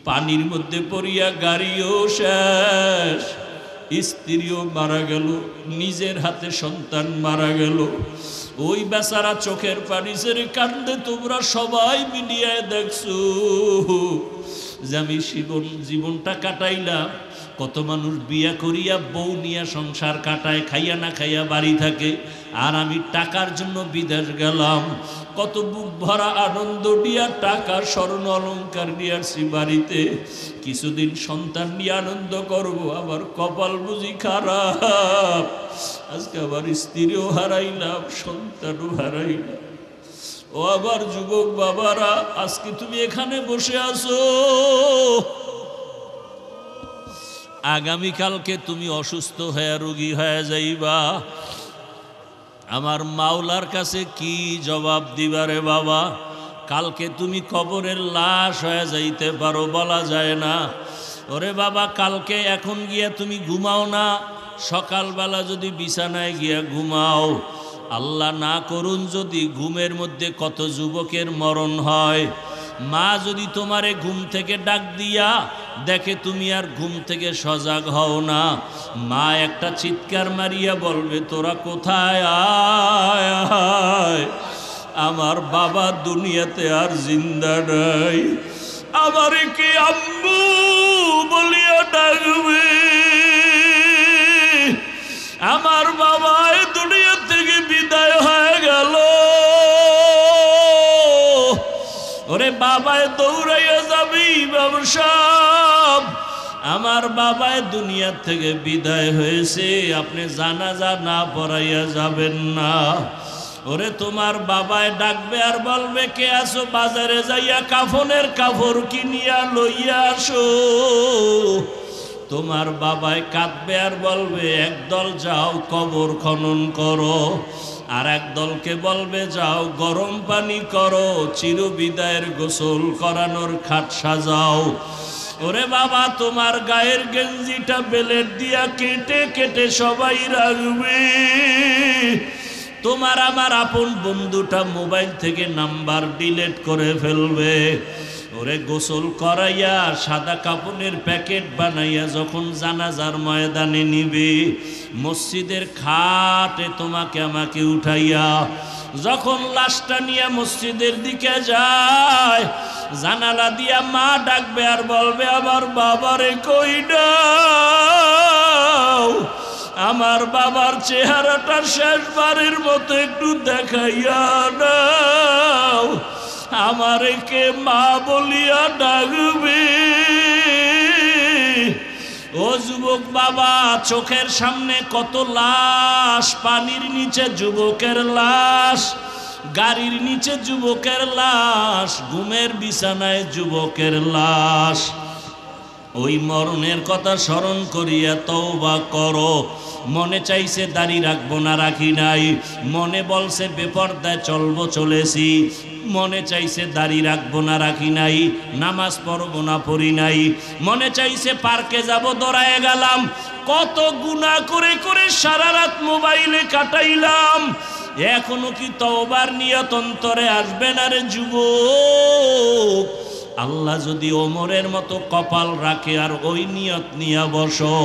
পানির মধ্যে পড়িয়া গাড়িও শেষ, স্ত্রীও মারা গেল, নিজের হাতে সন্তান মারা গেল। ওই বেচারা চোখের পানি ছেড়ে কান্দে। তোমরা সবাই মিডিয়ায় দেখছো যে আমি জীবনটা কাটাইলাম। কত মানুষ বিয়া করিয়া বউ নিয়ে সংসার কাটায়, খাইয়া না খাইয়া বাড়ি থাকে, আর আমি টাকার জন্য বিদেশ গেলাম। কত বুক ভরা আনন্দ নিয়ে টাকা স্বর্ণ অলঙ্কার নিয়ে আসছি বাড়িতে, কিছুদিন সন্তান নিয়ে আনন্দ করব, আবার কপাল বুঝি খারাপ। আজকে আবার স্ত্রীও হারাইলাম, সন্তানও হারাইলাম। ও আবার যুবক বাবারা, আজকে তুমি এখানে বসে আছো, আগামীকালকে তুমি অসুস্থ হয়ে রোগী হয়ে যাইবা। আমার মাওলার কাছে কি জবাব দিবারে বাবা? কালকে তুমি কবরের লাশ হয়ে যাইতে পারো, বলা যায় না। ওরে বাবা, কালকে এখন গিয়া তুমি ঘুমাও না, সকালবেলা যদি বিছানায় গিয়া ঘুমাও, আল্লাহ না করুন যদি ঘুমের মধ্যে কত যুবকের মরণ হয়। মা যদি তোমারে ঘুম থেকে ডাক দিয়া দেখে তুমি আর ঘুম থেকে সজাগ হও না, মা একটা চিৎকার মারিয়া বলবে, তোরা কোথায়? আয় আয়, আমার বাবা দুনিয়াতে আর জিন্দা নাই, আমারে কি আম্মু বলিয়া ডাকবে? আমার বাবা এই দুনিয়া থেকে বিদায় হয়ে গেল। ওরে বাবায় দৌড়াইয়া যাবি ব্যবসা, আমার বাবায় দুনিয়া থেকে বিদায় হয়েছে, আপনি জানাজা না পড়াইয়া যাবেন না। ওরে তোমার বাবায় ডাকবে আর বলবে, কে আসো? বাজারে যাইয়া কাফনের কাপড় কিনিয়া লইয়া আসো। তোমার বাবায় কাঁদবে আর বলবে, একদল যাও কবর খনন করো, আর এক দলকে বলবে যাও গরম পানি করো, চিরবিদায়ের গোসল করানোর খাট সাজাও। ওরে বাবা, তোমার গায়ের গেঞ্জিটা বেলেট দিয়া কেটে কেটে সবাই রাখবে। তোমার আমার আপন বন্ধুটা মোবাইল থেকে নাম্বার ডিলিট করে ফেলবে। ওরে গোসল করাইয়া সাদা কাপড়ের প্যাকেট বানাইয়া যখন জানাজার ময়দানে নিবে, মসজিদের খাটে তোমাকে আমাকে উঠাইয়া যখন লাশটা নিয়ে মসজিদের দিকে যায়, জানালা দিয়া মা ডাকবে আর বলবে, আমার বাবারে কই দাও, আমার বাবার চেহারাটা শেষবারের মতো একটু দেখাইয়া দাও, আমারে কে মা বলিয়া ডাকবে? ও যুবক বাবা, চোখের সামনে কত লাশ, পানির নিচে যুবকের লাশ, গাড়ির নিচে যুবকের লাশ, ঘুমের বিছানায় যুবকের লাশ। ওই মরণের কথা স্মরণ করিয়া তওবা করো। মনে চাইছে দাড়ি রাখবো না, রাখি নাই। মনে বলছে বেপরদায় চলবো, চলেছি। মনে চাইছে দাড়ি রাখবো না, রাখি নাই। নামাজ পড়বো না, পড়ি নাই। মনে চাইছে পার্কে যাব, দৌড়ায় গেলাম। কত গুনাহ করে করে সারা রাত মোবাইলে কাটাইলাম। এখনো কি তওবার নিয়ত অন্তরে আসবে না রে যুবক? আল্লাহ যদি ওমরের মতো কপাল রাখে আর ওই নিয়ত নিয়ে বসো,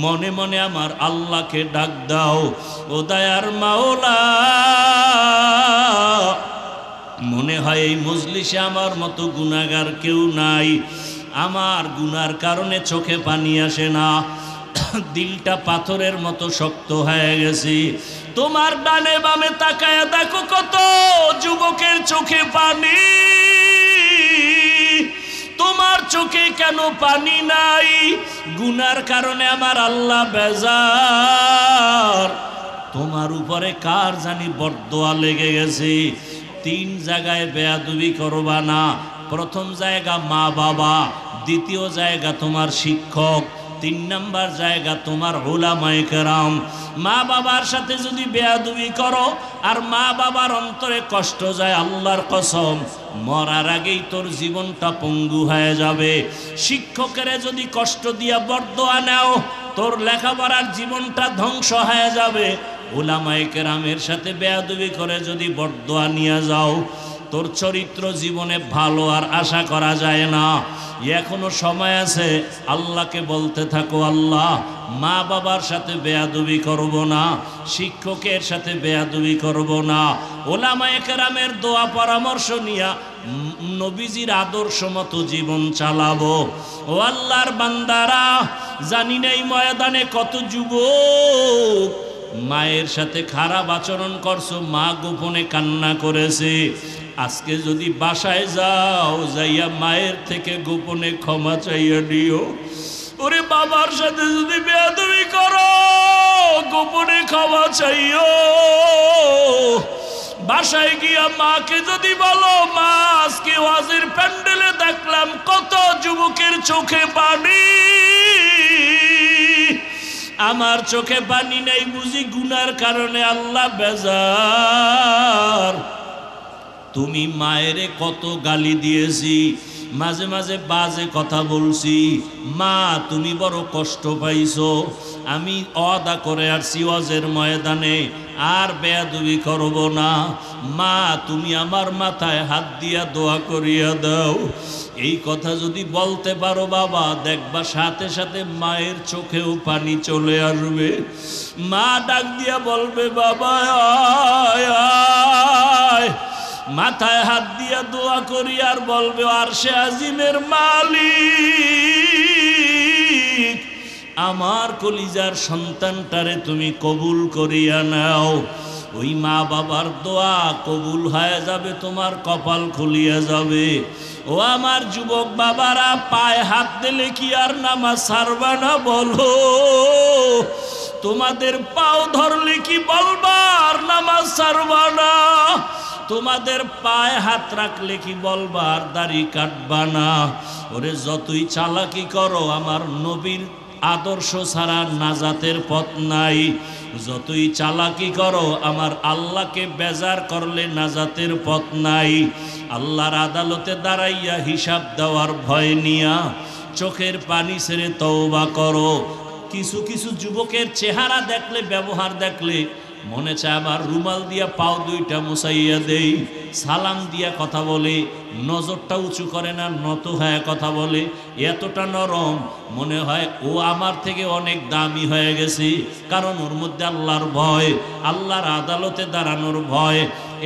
মনে মনে আমার আল্লাহকে ডাক দাও, ও দয়ার মাওলা, মনে হয় এই মজলিসে আমার মতো গুনাহগার কেউ নাই, আমার গুনার কারণে চোখে পানি আসে না, দিলটা পাথরের মতো শক্ত হয়ে গেছে। তোমার ডানে বামে তাকায়া দেখো কত যুবকের চোখে পানি। তোমার চোখে কেন পানি নাই? গুনার কারণে আমার আল্লাহ বেজার। তোমার উপরে কার জানি বরদোয়া লেগে গেছে। 3 জায়গায় বেয়াদবি করবা না। প্রথম জায়গা মা বাবা, দ্বিতীয় জায়গা তোমার শিক্ষক, 3 নাম্বার জায়গা তোমার উলামায়ে কেরাম। মা বাবার সাথে যদি বেয়াদবি করো আর মা বাবার অন্তরে কষ্ট যায়, আল্লাহর কসম মরার আগেই তোর জীবনটা পঙ্গু হয়ে যাবে। শিক্ষকেরা যদি কষ্ট দিয়া বরদোয়া নাও, তোর লেখাপড়ার জীবনটা ধ্বংস হয়ে যাবে। উলামায়ে কেরামের সাথে বেয়াদবি করে যদি বরদোয়া নিয়ে যাও, তোর চরিত্র জীবনে ভালো আর আশা করা যায় না। এখনো সময় আছে, আল্লাহকে বলতে থাকো, আল্লাহ মা বাবার সাথে বেয়াদবি করব না, শিক্ষকের সাথে বেয়াদবি করব না, ওলামায়ে কেরামের দোয়া পরামর্শ নিয়া নবীজির আদর্শ মতো জীবন চালাবো। ও আল্লাহর বান্দারা, জানি না এই ময়দানে কত যুবক মায়ের সাথে খারাপ আচরণ করছো, মা গোপনে কান্না করেছে। আজকে যদি বাসায় যাও, যাইয়া মায়ের থেকে গোপনে ক্ষমা চাইয়া দিও। ওরে বাবার সাথে যদি বেয়াদবি করো, গোপনে ক্ষমা চাইও। বাসায় গিয়া মাকে যদি বলো, মা আজকে ওয়াজের প্যান্ডেলে দেখলাম কত যুবকের চোখে পানি, আমার চোখে পানি নেই বুঝি গুনার কারণে আল্লাহ বেজার। তুমি মায়েরে কত গালি দিয়েছি, মাঝে মাঝে বাজে কথা বলছি, মা তুমি বড় কষ্ট পাইছো, আমি ওয়াদা করে আসছি ওয়াজের ময়দানে আর বেয়াদবি করব না। মা তুমি আমার মাথায় হাত দিয়া দোয়া করিয়া দাও। এই কথা যদি বলতে পারো বাবা, দেখবা সাথে সাথে মায়ের চোখেও পানি চলে আসবে। মা ডাক দিয়া বলবে, বাবা আয় আয়। মাথায় হাত দিয়া দোয়া করি আর বলবে, আরশে আজিমের মালিক, আমার কলিজার সন্তানটারে তুমি কবুল করিয়া নাও। ওই মা বাবার দোয়া কবুল হয়ে যাবে, তোমার কপাল খুলিয়া যাবে। ও আমার যুবক বাবারা, পায়ে হাত দিলে কি আর নামাজ ছাড়বা না বলো? তোমাদের পাও ধরলে কি বলবা আর নামাজ ছাড়বা না? তোমাদের পায়ে হাত রাখলে কি বলবা আর দাড়ি কাটবা না? ওরে যতই চালাকি করো, আমার নবীর আদর্শ ছাড়া নাজাতের পথ নাই। যতই চালাকি করো, আমার আল্লাহকে বেজার করলে নাজাতের পথ নাই। আল্লাহর আদালতে দাঁড়াইয়া হিসাব দেওয়ার ভয় নিয়া চোখের পানি ছেড়ে তওবা করো। কিছু কিছু যুবকের চেহারা দেখলে, ব্যবহার দেখলে মনে চায় আমার রুমাল দিয়া পাও দুইটা মুছাইয়া দেই। সালাম দিয়া কথা বলে, নজরটা উঁচু করে না, নত হয়ে কথা বলে, এতটা নরম মনে হয় ও আমার থেকে অনেক দামি হয়ে গেছে। কারণ ওর মধ্যে আল্লাহর ভয়, আল্লাহর আদালতে দাঁড়ানোর ভয়।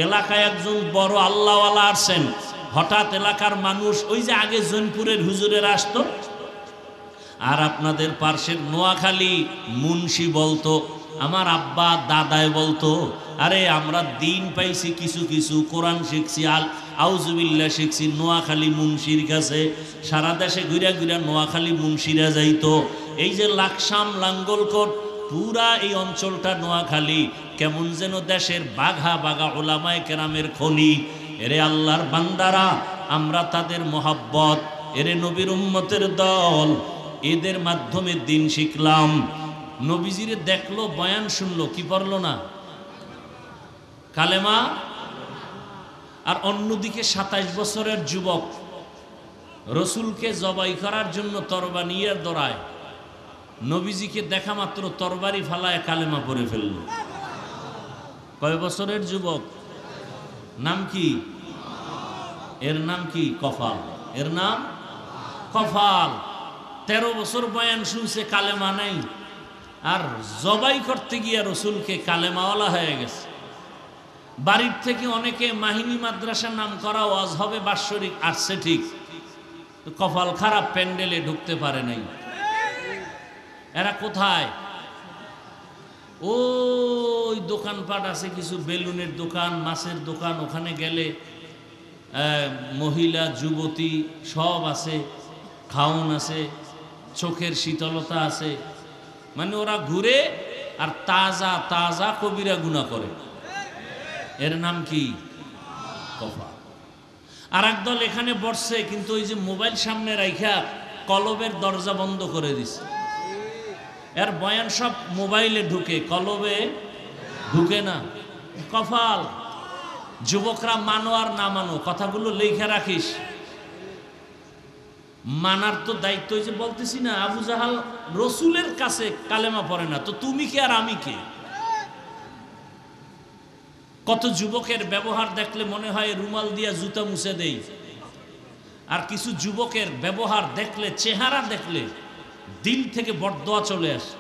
এলাকায় একজন বড় আল্লাহওয়ালা আসছেন, হঠাৎ এলাকার মানুষ, ওই যে আগে জৈনপুরের হুজুরের আসতো, আর আপনাদের পার্শ্বের নোয়াখালী মুন্সি বলতো, আমার আব্বা দাদায় বলতো, আরে আমরা দিন পাইছি কিছু কিছু, কোরআন শিখছি, আউজুবিল্লাহ শিখছি নোয়াখালী মুন্সির কাছে। সারা দেশে ঘুরা ঘুরা নোয়াখালী মুন্সিরা যাইতো। এই যে লাকসাম, লাঙ্গলকোট, পুরা এই অঞ্চলটা নোয়াখালী, কেমন যেন দেশের বাঘা বাঘা ওলামায়ে কেরামের খনি। এরে আল্লাহর বান্দারা, আমরা তাদের মোহাব্বত, এরে নবীর উম্মতের দল, এদের মাধ্যমে দিন শিখলাম। নবীজিরে দেখলো, বয়ান শুনলো, কি পড়লো না? কালেমা। আর অন্যদিকে 27 বছরের যুবক রসুলকে জবাই করার জন্য তরবারি নিয়ে দৌড়ায়, নবীজিকে দেখা মাত্র তরবারি ফালায় কালেমা পড়ে ফেলল। কয় বছরের যুবক? নাম কি? এর নাম কি? কফাল। এর নাম কফাল। 13 বছর বয়ান শুনছে, কালেমা নাই, আর জবাই করতে গিয়া রসুলকে কালেমাওয়ালা হয়ে গেছে। বাড়ির থেকে অনেকে মাহিনী মাদ্রাসার নাম করা ওয়াজ হবে বাৎসরিক আসছে, ঠিক, কপাল খারাপ, প্যান্ডেলে ঢুকতে পারে নাই। এরা কোথায়? ওই দোকানপাট আছে কিছু, বেলুনের দোকান, মাছের দোকান, ওখানে গেলে মহিলা যুবতী সব আছে, খাওন আছে, চোখের শীতলতা আছে, মানে ওরা ঘুরে আর তাজা তাজা কবিরা গুনাহ করে। এর নাম কি? কফা। আর একদল এখানে বসছে, কিন্তু ওই যে মোবাইল সামনে রাইখা কলবের দরজা বন্ধ করে দিছে। এর বয়ান সব মোবাইলে ঢুকে, কলবে ঢুকে না। কফাল। যুবকরা মানো আর না মানো, কথাগুলো লেখা রাখিস। মানার তো দায়িত্ব, যে বলতেছি না, আবু জাহাল রসুলের কাছে কালেমা পড়ে না, তো তুমি কে আর আমি কে? কত যুবকের ব্যবহার দেখলে মনে হয় রুমাল দিয়া জুতা মুছে দেই, আর কিছু যুবকের ব্যবহার দেখলে, চেহারা দেখলে দিল থেকে বরদোয়া চলে আসে।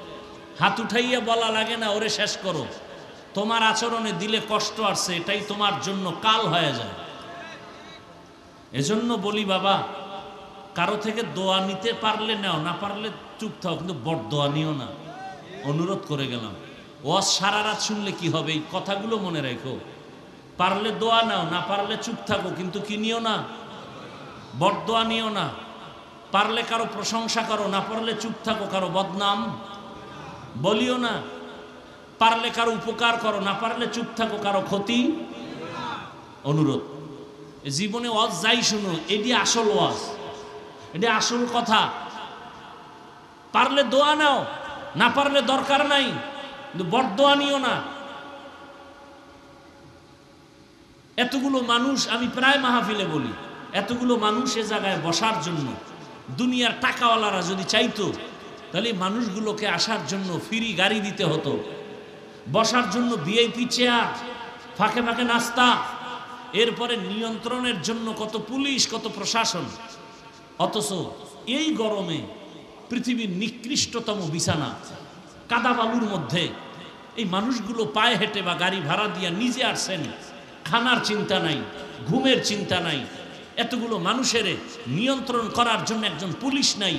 হাত উঠাইয়া বলা লাগে না ওরে শেষ করো, তোমার আচরণে দিলে কষ্ট আসছে, এটাই তোমার জন্য কাল হয়ে যায়। এজন্য বলি বাবা, কারো থেকে দোয়া নিতে পারলে নাও, না পারলে চুপ থাও, কিন্তু বরদোয়া নিও না। অনুরোধ করে গেলাম। ওয়াজ সারা রাত শুনলে কি হবে, এই কথাগুলো মনে রাখো। পারলে দোয়া নাও, না পারলে চুপ থাকো, কিন্তু কি নিও না, বরদোয়া নিও না। পারলে কারো প্রশংসা করো, না পারলে চুপ থাকো, কারো বদনাম বলিও না। পারলে কারো উপকার করো, না পারলে চুপ থাকো, কারো ক্ষতি। অনুরোধ। জীবনে ওয়াজ যাই শুনো, এটি আসল ওয়াজ, এটি আসল কথা। পারলে দোয়া নাও, না পারলে দরকার নাই, কিন্তু বরদোয়া নিও না। এতগুলো মানুষ, আমি প্রায় মাহফিলে বলি, এতগুলো মানুষ এ জায়গায় বসার জন্য দুনিয়ার টাকাওয়ালারা যদি চাইতো, তাহলে মানুষগুলোকে আসার জন্য ফ্রি গাড়ি দিতে হতো, বসার জন্য ভিআইপি চেয়ার, ফাঁকে ফাঁকে নাস্তা, এরপরে নিয়ন্ত্রণের জন্য কত পুলিশ, কত প্রশাসন। অথচ এই গরমে পৃথিবীর নিকৃষ্টতম বিছানা, কাদাবালুর মধ্যে এই মানুষগুলো পায়ে হেঁটে বা গাড়ি ভাড়া দিয়া নিজে আসছেন। খানার চিন্তা নাই, ঘুমের চিন্তা নাই। এতগুলো মানুষের নিয়ন্ত্রণ করার জন্য একজন পুলিশ নাই,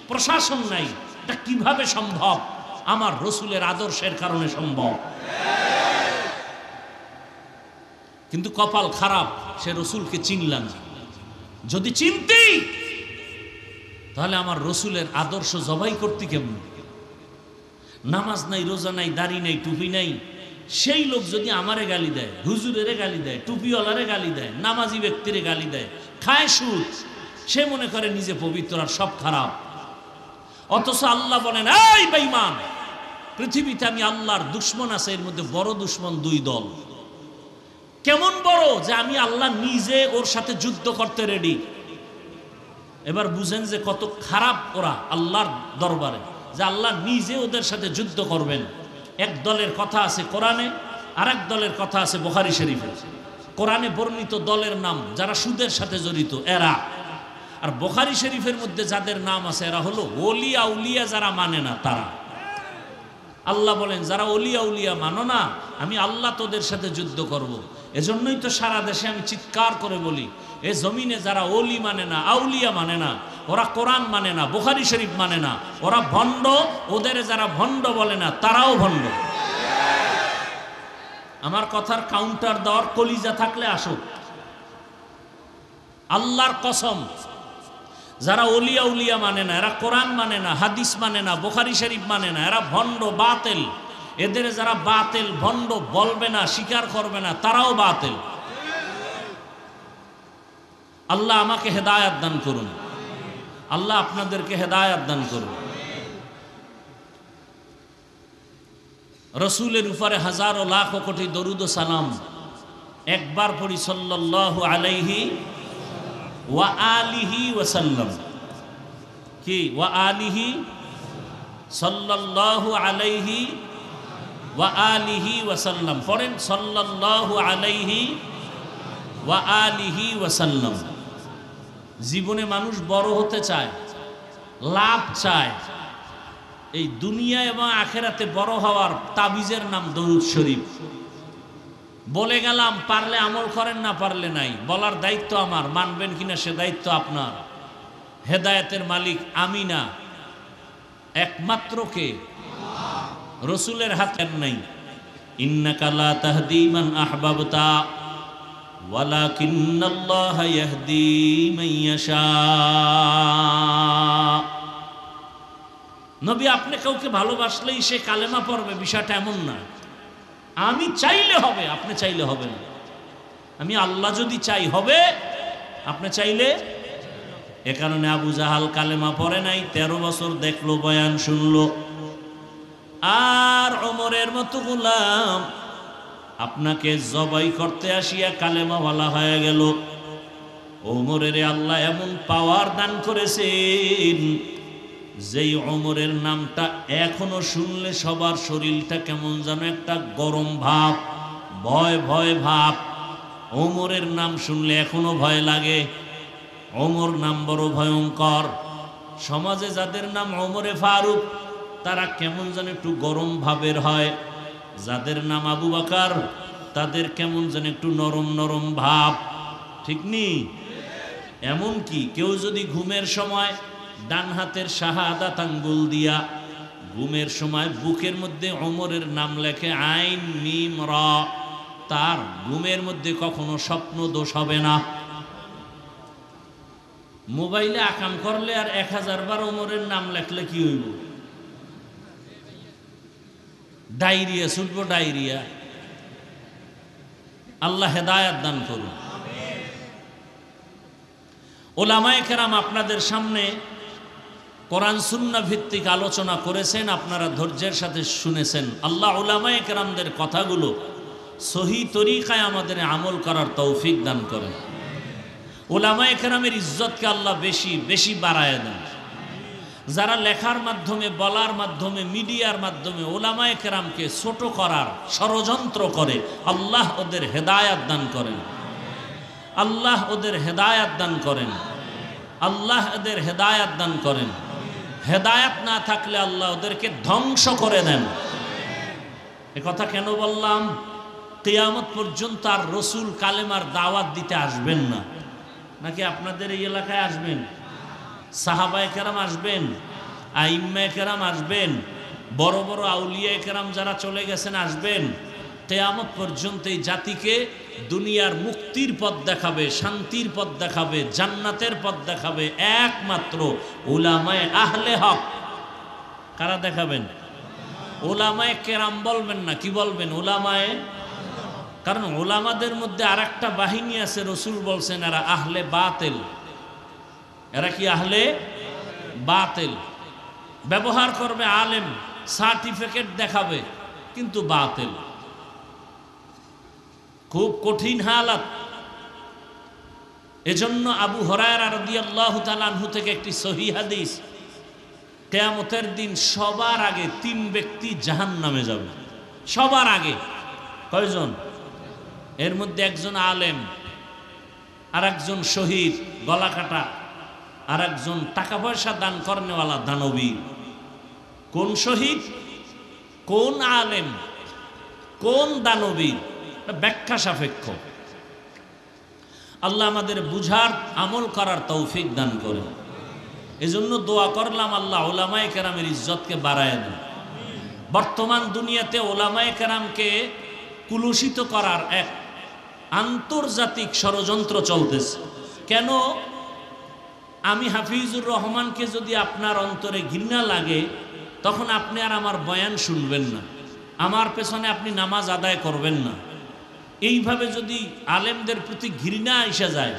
প্রশাসন নাই। এটা কিভাবে সম্ভব? আমার রসুলের আদর্শের কারণে সম্ভব। কিন্তু কপাল খারাপ, সে রসুলকে চিনলাম না। যদি চিনতি, তাহলে আমার রসুলের আদর্শ জবাই করতে কেমন? নামাজ নাই, রোজা নাই, দাড়ি নাই, টুপি নাই, সেই লোক যদি আমারে গালি দেয়, হুজুরেরে গালি দেয়, টুপিওয়ালারে গালি দেয়, নামাজি ব্যক্তিরে গালি দেয়, খায় সুদ, সে মনে করে নিজে পবিত্র আর সব খারাপ। অথচ আল্লাহ বলেন, এই বেঈমান, পৃথিবীতে আমি আল্লাহর দুশ্মন আছে, এর মধ্যে বড় দুশ্মন দুই দল। কেমন বড়? যে আমি আল্লাহ নিজে ওর সাথে যুদ্ধ করতে রেডি। এবার বুঝেন যে কত খারাপ ওরা আল্লাহর দরবারে, যে আল্লাহ নিজে ওদের সাথে যুদ্ধ করবেন। এক দলের কথা আছে কোরআনে, আর এক দলের কথা আছে বুখারী শরীফে। কোরআনে বর্ণিত দলের নাম যারা সুদের সাথে জড়িত এরা, আর বুখারী শরীফের মধ্যে যাদের নাম আছে এরা হলো ওলিয়া উলিয়া, যারা মানে না তারা। আল্লাহ বলেন, যারা ওলিয়া উলিয়া মানো না, আমি আল্লাহ তোদের সাথে যুদ্ধ করব। এজন্যই তো সারা দেশে আমি চিৎকার করে বলি, এ জমিনে যারা ওলি মানে না, আউলিয়া মানে না, ওরা কোরআন মানে না, বুখারী শরীফ মানে না, ওরা ভণ্ড। ওদের যারা ভণ্ড বলে না, তারাও ভণ্ড। আমার কথার কাউন্টার দেওয়ার কলিজা থাকলে আসো। আল্লাহর কসম, যারা ওলিয়া উলিয়া মানে না, এরা কোরআন মানে না, হাদিস মানে না, বুখারী শরীফ মানে না, এরা ভণ্ড, বাতিল। এদের যারা বাতিল, ভণ্ড বলবে না, স্বীকার করবে না, তারাও বাতিল। আল্লাহ আমাকে হেদায়েত দান করুন, আল্লাহ আপনাদেরকে হেদায়েত দান করুন। রসুলের উপরে হাজারো লাখ কোটি দরুদ ও সালাম একবার পড়ি, সাল্লাল্লাহু আলাইহি ওয়া আলিহি ওয়াসাল্লাম। কি ওয়া আলিহি? সাল্লাল্লাহু আলাইহি ওয়া আলিহি ওয়াসাল্লাম। পড়েন, সাল্লাল্লাহু আলাইহি ওয়া আলিহি ওয়াসাল্লাম। জীবনে মানুষ বড় হতে চায়, লাভ চায়। এই দুনিয়া এবং আখেরাতে বড় হওয়ার তাবিজের নাম দরুদ শরীফ। বলে গেলাম, পারলে আমল করেন, না পারলে নাই। বলার দায়িত্ব আমার, মানবেন কিনা সে দায়িত্ব আপনার। হেদায়েতের মালিক আমি না, একমাত্র কে? রসুলের হাতে নাই। ইন্নাকা লা তাহদি মান আহবাবতা ওয়ালাকিন্নাল্লাহা ইয়াহদি মান ইয়াশা। নবী, আপনি কাউকে ভালোবাসলেই সে কালেমা পড়বে, বিষয়টা এমন না। আমি চাইলে হবে, আপনি চাইলে হবে না। আমি আল্লাহ যদি চাই হবে, আপনি চাইলে। এ কারণে আবু জাহাল কালেমা পড়ে নাই, 13 বছর দেখলো, বয়ান শুনলো। আর ওমরের মতো গোলাম আপনাকে জবাই করতে আসিয়া কালেমাওয়ালা হয়ে গেল। ওমরের আল্লাহ এমন পাওয়ার দান করেছেন, যেই ওমরের নামটা এখনো শুনলে সবার শরীরটা কেমন যেন একটা গরম ভাব, ভয় ভয় ভাব। ওমরের নাম শুনলে এখনো ভয় লাগে। ওমর নাম বড় ভয়ঙ্কর। সমাজে যাদের নাম ওমরে ফারুক তারা কেমন যেন একটু গরম ভাবের হয়। যাদের নাম আবু বকর তাদের কেমন যেন একটু নরম নরম ভাব, ঠিক নি? এমনকি কেউ যদি ঘুমের সময় ডান হাতের শাহাদাত আঙ্গুল দিয়া ঘুমের সময় বুকের মধ্যে ওমরের নাম লেখে, আইন মিম র, তার ঘুমের মধ্যে কখনো স্বপ্ন দোষ হবে না। মোবাইলে আকাম করলে আর 1000 বার ওমরের নাম লেখলে কি হইব? Diarrhoea ছুটবো, diarrhoea. আল্লাহ হেদায়াত দান করুন। ওলামায়ে কেরাম আপনাদের সামনে কোরআন সুন্নাহ ভিত্তিক আলোচনা করেছেন, আপনারা ধৈর্যের সাথে শুনেছেন। আল্লাহ ওলামায়ে কেরামদের কথাগুলো সহি তরিকায় আমাদের আমল করার তৌফিক দান করেন। ওলামায়ে কেরামের ইজ্জতকে আল্লাহ বেশি বেশি বাড়ায় দেন। যারা লেখার মাধ্যমে, বলার মাধ্যমে, মিডিয়ার মাধ্যমে ওলামায়ে কেরামকে ছোট করার ষড়যন্ত্র করে, আল্লাহ ওদের হেদায়াত দান করেন। আল্লাহ ওদের হেদায়াত দান করেন। আল্লাহ ওদের হেদায়াত দান করেন। হেদায়াত না থাকলে আল্লাহ ওদেরকে ধ্বংস করে দেন। এ কথা কেন বললাম? কিয়ামত পর্যন্ত আর রসুল কালেমার দাওয়াত দিতে আসবেন না। নাকি আপনাদের এই এলাকায় আসবেন? সাহাবায়ে কেরাম আসবেন, আইম্মায়ে কেরাম আসবেন, বড় বড় আউলিয়ায়ে কেরাম যারা চলে গেছেন আসবেন। কিয়ামত পর্যন্ত এই জাতিকে দুনিয়ার মুক্তির পথ দেখাবে, শান্তির পথ দেখাবে, জান্নাতের পথ দেখাবে একমাত্র উলামায়ে আহলে হক। কারা দেখাবেন? উলামায়ে কেরাম বলবেন না, কি বলবেন? উলামায়ে। কারণ উলামাদের মধ্যে আরেকটা বাহিনী আছে, রসুল বলছেন এরা আহলে বাতিল। এরা কি? আহলে বাতিল। ব্যবহার করবে আলেম, সার্টিফিকেট দেখাবে, কিন্তু বাতিল। খুব কঠিন হালাত। এজন্য আবু হুরায়রা রাদিয়াল্লাহু তাআলা আনহু থেকে একটি সহিহ হাদিস, কিয়ামতের দিন সবার আগে 3 ব্যক্তি জাহান্নামে যাবে। সবার আগে কয়জন? এর মধ্যে একজন আলেম, আর একজন শহীদ গলা কাটা, আর একজন টাকা পয়সা দান করনেওয়ালা দানবীর। কোন শহীদ, কোন আলেম, কোন দানবীর? ব্যাখ্যা সাপেক্ষ। আল্লাহ আমাদের বুঝার, আমল করার তৌফিক দান করেন। এজন্য দোয়া করলাম আল্লাহ উলামায়ে কেরামের ইজ্জতকে বাড়ায় দেন। বর্তমান দুনিয়াতে উলামায়ে কেরামকে কুলুষিত করার এক আন্তর্জাতিক ষড়যন্ত্র চলতেছে। কেন? আমি হাফিজুর রহমানকে যদি আপনার অন্তরে ঘৃণা লাগে, তখন আপনি আর আমার বয়ান শুনবেন না, আমার পেছনে আপনি নামাজ আদায় করবেন না। এইভাবে যদি আলেমদের প্রতি ঘৃণা এসে যায়,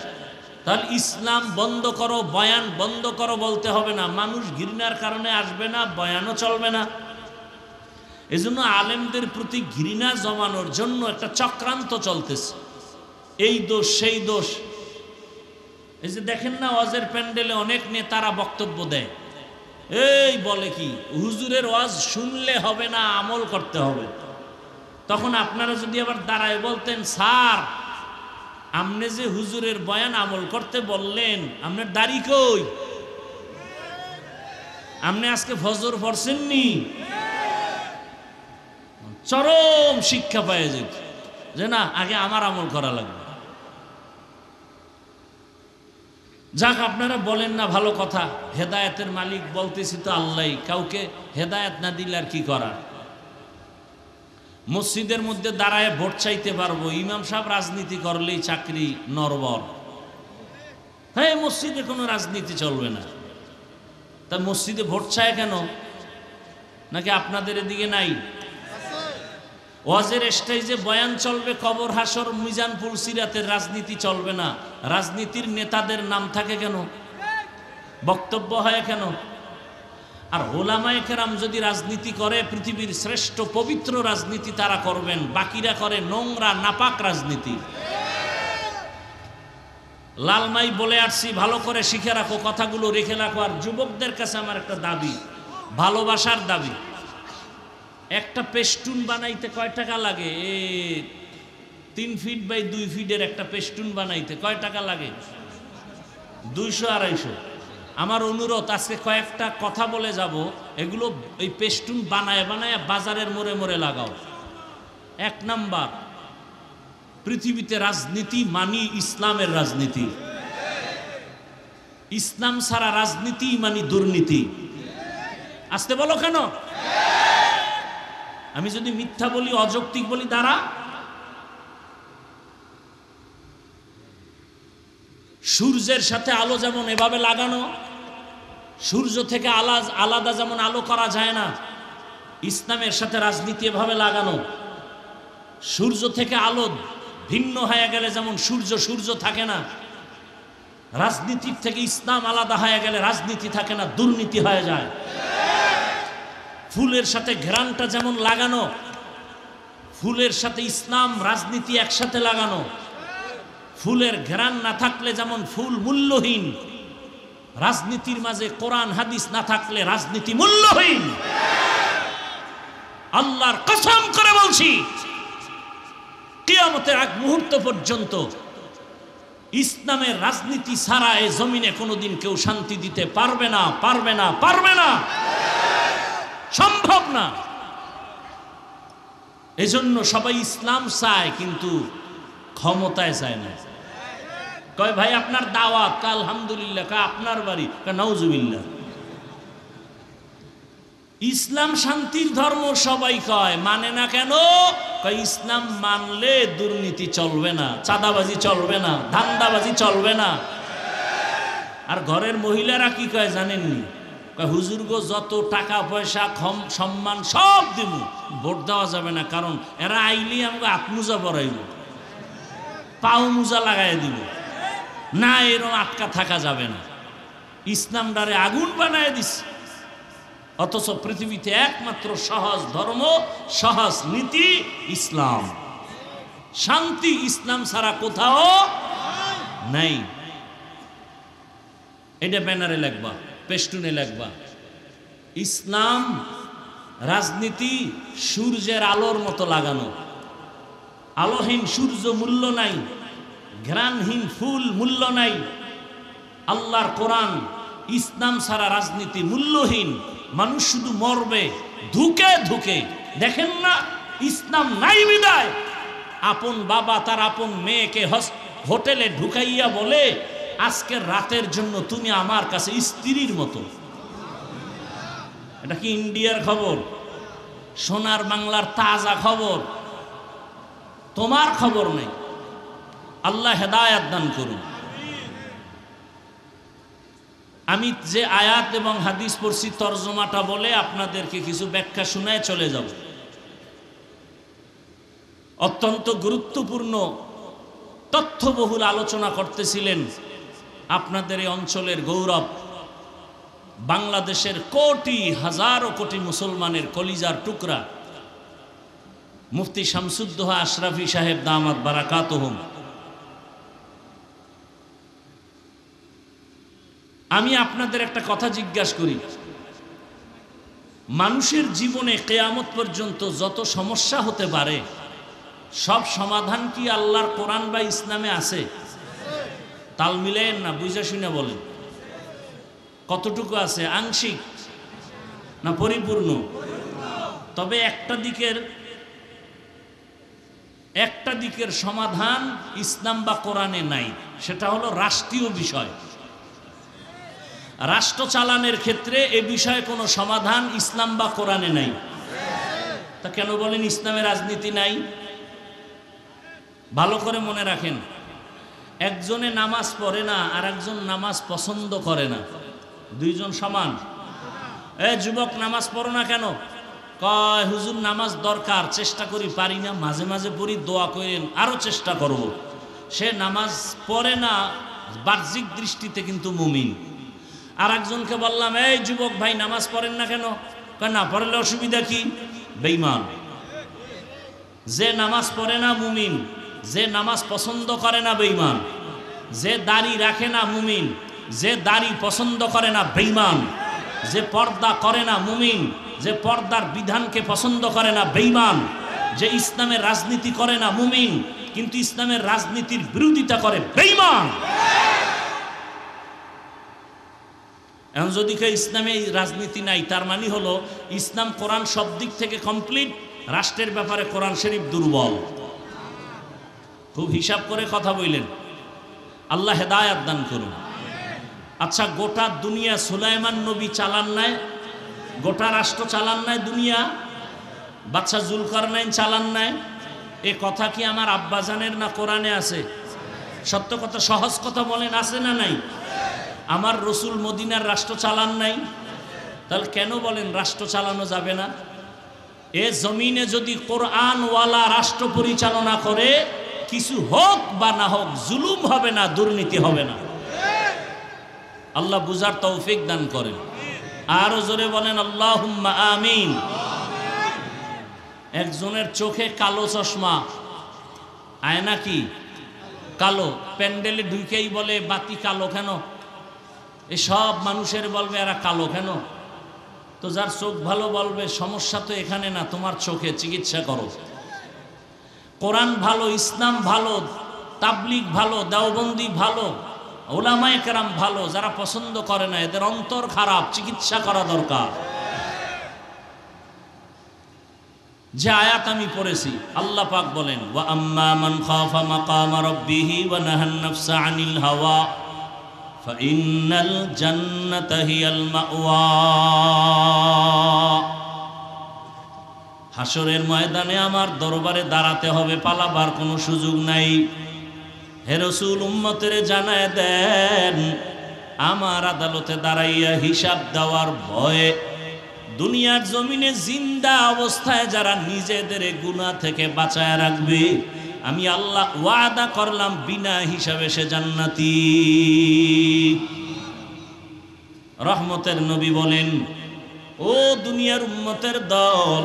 তাহলে ইসলাম বন্ধ করো, বয়ান বন্ধ করো বলতে হবে না। মানুষ ঘৃণার কারণে আসবে না, বয়ানও চলবে না। এজন্য আলেমদের প্রতি ঘৃণা জমানোর জন্য একটা চক্রান্ত চলতেছে। এই দোষ, সেই দোষ। এই যে দেখেন না, ওয়াজের প্যান্ডেলে অনেক নেতারা বক্তব্য দেয়, এই বলে কি হুজুরের ওয়াজ শুনলে হবে না, আমল করতে হবে। তখন আপনারা যদি আবার দাঁড়ায় বলতেন, স্যার আপনি যে হুজুরের বয়ান আমল করতে বললেন, আপনার দাড়ি কই? আপনি আজকে ফজর পড়ছেননি? চরম শিক্ষা পাওয়া যেত যে না, আগে আমার আমল করা লাগবে। যাক, আপনারা বলেন না, ভালো কথা। হেদায়েতের মালিক বলতেছি তো আল্লাহ, কাউকে হেদায়েত না দিলে আর কি করার? মসজিদের মধ্যে দাঁড়ায় ভোট চাইতে পারবো, ইমাম সাহেব রাজনীতি করলেই চাকরি নরবর। হ্যাঁ, মসজিদে কোনো রাজনীতি চলবে না। তা মসজিদে ভোট চায় কেন? নাকি আপনাদের এদিকে নাই? ওয়াজের স্টেজে বয়ান চলবে, কবর হাসর মিজান পুলসিরাতের রাজনীতি চলবে না। রাজনীতির নেতাদের নাম থাকে কেন? বক্তব্য হয় কেন? আর উলামায়ে কেরাম যদি রাজনীতি করে, পৃথিবীর শ্রেষ্ঠ পবিত্র রাজনীতি তারা করবেন, বাকিরা করে নোংরা নাপাক রাজনীতি। লালমাই বলে আসছি, ভালো করে শিখে রাখো, কথাগুলো রেখে রাখো। আর যুবকদের কাছে আমার একটা দাবি, ভালোবাসার দাবি। একটা পেস্টুন বানাইতে কয় টাকা লাগে? 3 ফিট বাই 2 ফিটের একটা পেস্টুন বানাইতে কয় টাকা লাগে? 200-250। আমার অনুরোধ, আজকে কয়েকটা কথা বলে যাব, এগুলো এই পেস্টুন বানায় বানায় বাজারের মোড়ে মোড়ে লাগাও। 1 নাম্বার, পৃথিবীতে রাজনীতি মানি ইসলামের রাজনীতি। ইসলাম ছাড়া রাজনীতি মানি দুর্নীতি। আসতে বলো কেন? আমি যদি মিথ্যা বলি, অযৌক্তিক বলি, দ্বারা সূর্যের সাথে আলো যেমন এভাবে লাগানো, সূর্য থেকে আলাদা যেমন আলো করা যায় না, ইসলামের সাথে রাজনীতি এভাবে লাগানো। সূর্য থেকে আলো ভিন্ন হয়ে গেলে যেমন সূর্য থাকে না, রাজনীতির থেকে ইসলাম আলাদা হয়ে গেলে রাজনীতি থাকে না, দুর্নীতি হয়ে যায়। ফুলের সাথে ঘ্রাণটা যেমন লাগানো, ফুলের সাথে ইসলাম রাজনীতি একসাথে লাগানো। ফুলের ঘ্রাণ না থাকলে যেমন ফুল মূল্যহীন, রাজনীতির মাঝে কোরআন হাদিস না থাকলে রাজনীতি মূল্যহীন। আল্লাহর কসম করে বলছি, কিয়ামতের আগ মুহূর্ত পর্যন্ত ইসলামের রাজনীতি ছাড়া এই জমিনে কোনোদিন কেউ শান্তি দিতে পারবে না, পারবে না, পারবে না, সম্ভব না। এজন্য সবাই ইসলাম চায় কিন্তু ক্ষমতায় চায় না। কয় ভাই আপনার দাওয়াত, কা আলহামদুলিল্লাহ, কা আপনার বাড়ি, কা নাউজুবিল্লাহ। ইসলাম শান্তির ধর্ম সবাই কয়, মানে না কেন? কয় ইসলাম মানলে দুর্নীতি চলবে না, চাঁদাবাজি চলবে না, ধান্দাবাজি চলবে না। আর ঘরের মহিলারা কি কয় জানেননি? কয় হুজুর গো, যত টাকা পয়সা সম্মান সব দিব, ভোট দেওয়া যাবে না, কারণ এরা আইলি আমাকে আত্মুজা পরাইব, পাও মুজা লাগাই দিব না, এরকম আটকা থাকা যাবে না। ইসলাম ডারে আগুন বানায় দিচ্ছে। অথচ পৃথিবীতে একমাত্র সহজ ধর্ম, সহজ নীতি ইসলাম। শান্তি ইসলাম ছাড়া কোথাও নাই। এটা ব্যানারে লিখবা, পেস্টুনে লিখবা, ইসলাম রাজনীতি সূর্যের আলোর মতো লাগানো। আলোহীন সূর্য মূল্য নাই, ঘ্রাণহীন ফুল মূল্য নাই। আল্লাহর কোরআন, ইসলাম ছাড়া রাজনীতি মূল্যহীন। মানুষ শুধু মরবে ধুকে ধুকে। দেখেন না, ইসলাম নাই বিদায় আপন বাবা তার আপন মেয়েকে হোটেলে ঢুকাইয়া বলে, আজকের রাতের জন্য তুমি আমার কাছে স্ত্রীর মতো। এটা কি ইন্ডিয়ার খবর? সোনার বাংলার তাজা খবর, তোমার খবর নেই। আল্লাহ হেদায়েত দান করুন। আমি যে আয়াত এবং হাদিস পড়ছি তরজমাটা বলে আপনাদেরকে কিছু ব্যাখ্যা শোনায় চলে যাব। অত্যন্ত গুরুত্বপূর্ণ তথ্যবহুল আলোচনা করতেছিলেন আপনাদের এই অঞ্চলের গৌরব, বাংলাদেশের কোটি হাজারো কোটি মুসলমানের কলিজার টুকরা মুফতি শামসুদ্দোহা আশরাফি সাহেব দামাত বারাকাতুহুম। আমি আপনাদের একটা কথা জিজ্ঞাসা করি, মানুষের জীবনে কিয়ামত পর্যন্ত যত সমস্যা হতে পারে সব সমাধান কি আল্লাহর কোরআন বা ইসলামে আছে? তাল মিলেন না, বুঝা শুনে বলেন। কতটুকু আছে? আংশিক না পরিপূর্ণ? তবে একটা দিকের সমাধান ইসলাম বা কোরআনে নাই, সেটা হলো রাষ্ট্রীয় বিষয়। রাষ্ট্র চালানোর ক্ষেত্রে এ বিষয়ে কোনো সমাধান ইসলাম বা কোরআনে নাই। তা কেন বলেন ইসলামে রাজনীতি নাই? ভালো করে মনে রাখেন, একজনে নামাজ পড়ে না আর একজন নামাজ পছন্দ করে না, দুইজন সমান? যুবক নামাজ পড়ো না কেন? কয় হুজুর নামাজ দরকার, চেষ্টা করি, পারি না, মাঝে মাঝে পড়ি, দোয়া করেন, আরো চেষ্টা করব। সে নামাজ পড়ে না, বাহ্যিক দৃষ্টিতে কিন্তু মুমিন। আর একজনকে বললাম, এই যুবক ভাই নামাজ পড়েন না কেন? কয় না পড়লে অসুবিধা কি? বেঈমান। যে নামাজ পড়ে না মুমিন, যে নামাজ পছন্দ করে না বেঈমান, যে দাড়ি রাখে না মুমিন, যে দাড়ি পছন্দ করে না বেঈমান, যে পর্দা করে না মুমিন, যে পর্দার বিধানকে পছন্দ করে না বেঈমান, যে ইসলামের রাজনীতি করে না মুমিন। কিন্তু ইসলামের রাজনীতির বিরোধিতা করে বেঈমান। এখন যদি কেউ ইসলামে রাজনীতি নাই, তার মানে হলো ইসলাম কোরআন সব দিক থেকে কমপ্লিট, রাষ্ট্রের ব্যাপারে কোরআন শরীফ দুর্বল। খুব হিসাব করে কথা বললেন, আল্লাহ হেদায়াত দান করুন। আচ্ছা, গোটা দুনিয়া সুলাইমান নবী চালান নাই? গোটা রাষ্ট্র চালান নাই দুনিয়া? বাদশা জুলকারনাইন চালান নাই? এ কথা কি আমার আব্বাজানের না কোরআনে আছে? সত্য কথা, সহজ কথা বলেন, আছে না নাই? আমার রসুল মদিনার রাষ্ট্র চালান নাই? তাহলে কেন বলেন রাষ্ট্র চালানো যাবে না? এ জমিনে যদি কোরআনওয়ালা রাষ্ট্র পরিচালনা করে, কিছু হোক বা না হোক, জুলুম হবে না, দুর্নীতি হবে না। আল্লাহ বুঝার তৌফিক দান করেন। আরো জোরে বলেন আল্লাহুম্মা আমিন। একজনের চোখে কালো চশমা, আয়না কি কালো, প্যান্ডেলে ঢুকেই বলে বাতি কালো কেন? এই সব মানুষের বলবে এরা কালো কেন? তো যার চোখ ভালো বলবে সমস্যা তো এখানে না, তোমার চোখে, চিকিৎসা করো। কোরআন ভালো, ইসলাম ভালো, তাবলিগ ভালো, দেওবন্দি ভালো, উলামায়ে কেরাম ভালো, যারা পছন্দ করে না এদের অন্তর খারাপ, চিকিৎসা করা দরকার। যে আয়াত আমি পড়েছি, আল্লাহ পাক বলেন ওয়া আম্মা মান খাফা মাকামা রাব্বিহি ওয়া নাহান নাফসা আনিল হাওয়া ফাইন্নাল জান্নাতা হিয়াল মাওয়া। হাসরের ময়দানে আমার দরবারে দাঁড়াতে হবে, পালাবার কোনো সুযোগ নাই। হে রাসূল, উম্মতের জানায় দেন, আমার আদালতে দাঁড়াইয়া হিসাব দেওয়ার ভয়ে দুনিয়ার জমিনে জিন্দা অবস্থায় যারা নিজেদের গুনাহ থেকে বাঁচায় রাখবে, আমি আল্লাহ ওয়াদা করলাম বিনা হিসাবে সে জান্নাতি। রহমতের নবী বলেন, ও দুনিয়ার উম্মতের দল,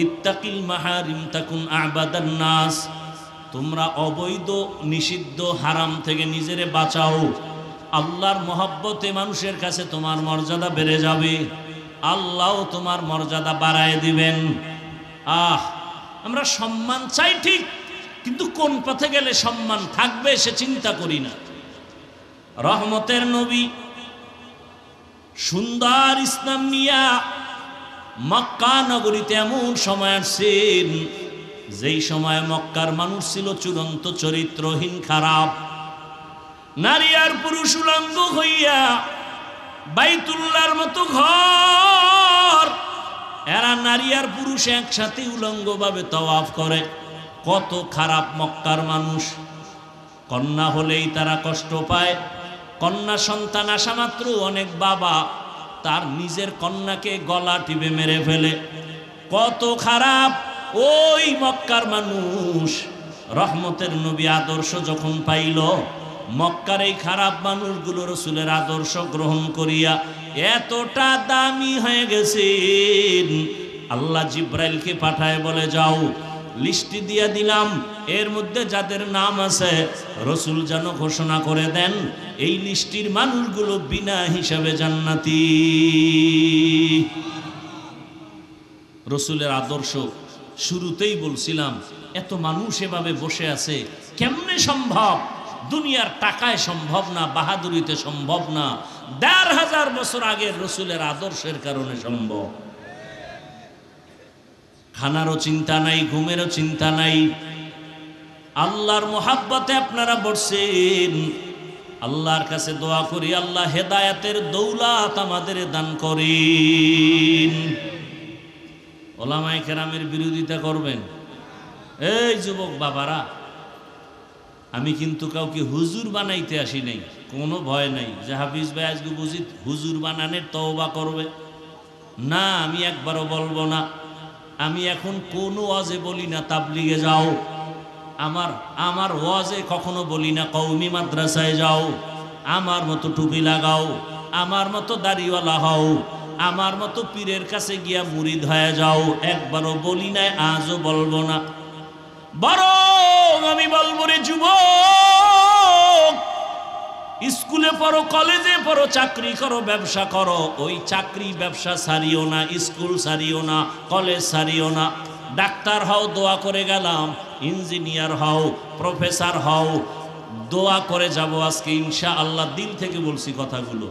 ইত্তাকিল মাহারিম তাকুন আবাদান নাস, তোমরা অবৈধ নিষিদ্ধ হারাম থেকে নিজেরে বাঁচাও। আল্লাহর মহব্বতে মানুষের কাছে তোমার মর্যাদা বেড়ে যাবে, আল্লাহ তোমার মর্যাদা বাড়ায় দিবেন। আমরা সম্মান চাই ঠিক, কিন্তু কোন পথে গেলে সম্মান থাকবে সে চিন্তা করি না। রহমতের নবী সুন্দর ইসলাম নিয়া মক্কা নগরীতে এমন সময় আসছেন যেই সময় মক্কার মানুষ ছিল চূড়ান্ত চরিত্রহীন, খারাপ। নারী আর পুরুষ উলঙ্গ হইয়া বাইতুল্লাহর মতো ঘর, এরা নারী আর পুরুষ একসাথে উলঙ্গ ভাবে তাওয়াফ করে। কত খারাপ মক্কার মানুষ। কন্যা হলেই তারা কষ্ট পায়, কন্যা সন্তান আসা মাত্র অনেক বাবা তার নিজের কন্যাকে গলা টিপে মেরে ফেলে। কত খারাপ ওই মক্কার মানুষ। রহমতের নবী আদর্শ যখন পাইল, মক্কার এই খারাপ মানুষগুলো রাসূলের আদর্শ গ্রহণ করিয়া এতটা দামি হয়ে গেছেন, আল্লাহ জিব্রাইলকে পাঠায় বলে, যাও লিস্টি দিয়া দিলাম, এর মধ্যে যাদের নাম আছে রাসূল যেন ঘোষণা করে দেন এই লিস্টির মানুষগুলো বিনা হিসাবে জান্নাতি। রাসূলের আদর্শ শুরুতেই বলছিলাম, এত মানুষ এভাবে বসে আছে কেমনে সম্ভব? দুনিয়ার টাকায় সম্ভব না, বাহাদুরিতে সম্ভব না, ১৫০০ বছর আগের রাসূলের আদর্শের কারণে সম্ভব। খানারও চিন্তা নাই, ঘুমেরও চিন্তা নাই, আল্লাহর মোহাব্বতে আপনারা বসছেন। আল্লাহর কাছে দোয়া করি, আল্লাহ হেদায়েতের দৌলত আমাদের দান করেন। ওলামায়ে কেরামের বিরোধিতা করবেন। এই যুবক বাবারা, আমি কিন্তু কাউকে হুজুর বানাইতে আসি নাই, কোনো ভয় নাই যে হাফিজ ভাই আজকে বুঝি হুজুর বানানোর তওবা করবে না, আমি একবারও বলবো না। আমি এখন কোনো ওয়াজে বলি না তাবলিগে যাও, আমার ওয়াজে কখনো বলি না কওমি মাদ্রাসায় যাও, আমার মতো টুপি লাগাও, আমার মতো দাড়িওয়ালা হও, আমার মতো পীরের কাছে গিয়া মুরিদ হয়ে যাও, একবারও বলি না, আজও বলবো না। বরং আমি বলবো, রে যুবক, স্কুলে পড়ো, কলেজে পড়ো, চাকরি করো, ব্যবসা করো, ওই চাকরি ব্যবসা ছাড়িও না, স্কুল ছাড়িও না, কলেজ ছাড়িও না। ডাক্তার হও, দোয়া করে গেলাম। ইঞ্জিনিয়ার হও, প্রফেসর হও, দোয়া করে যাব আজকে ইনশাআল্লাহ। দিল থেকে বলছি কথাগুলো।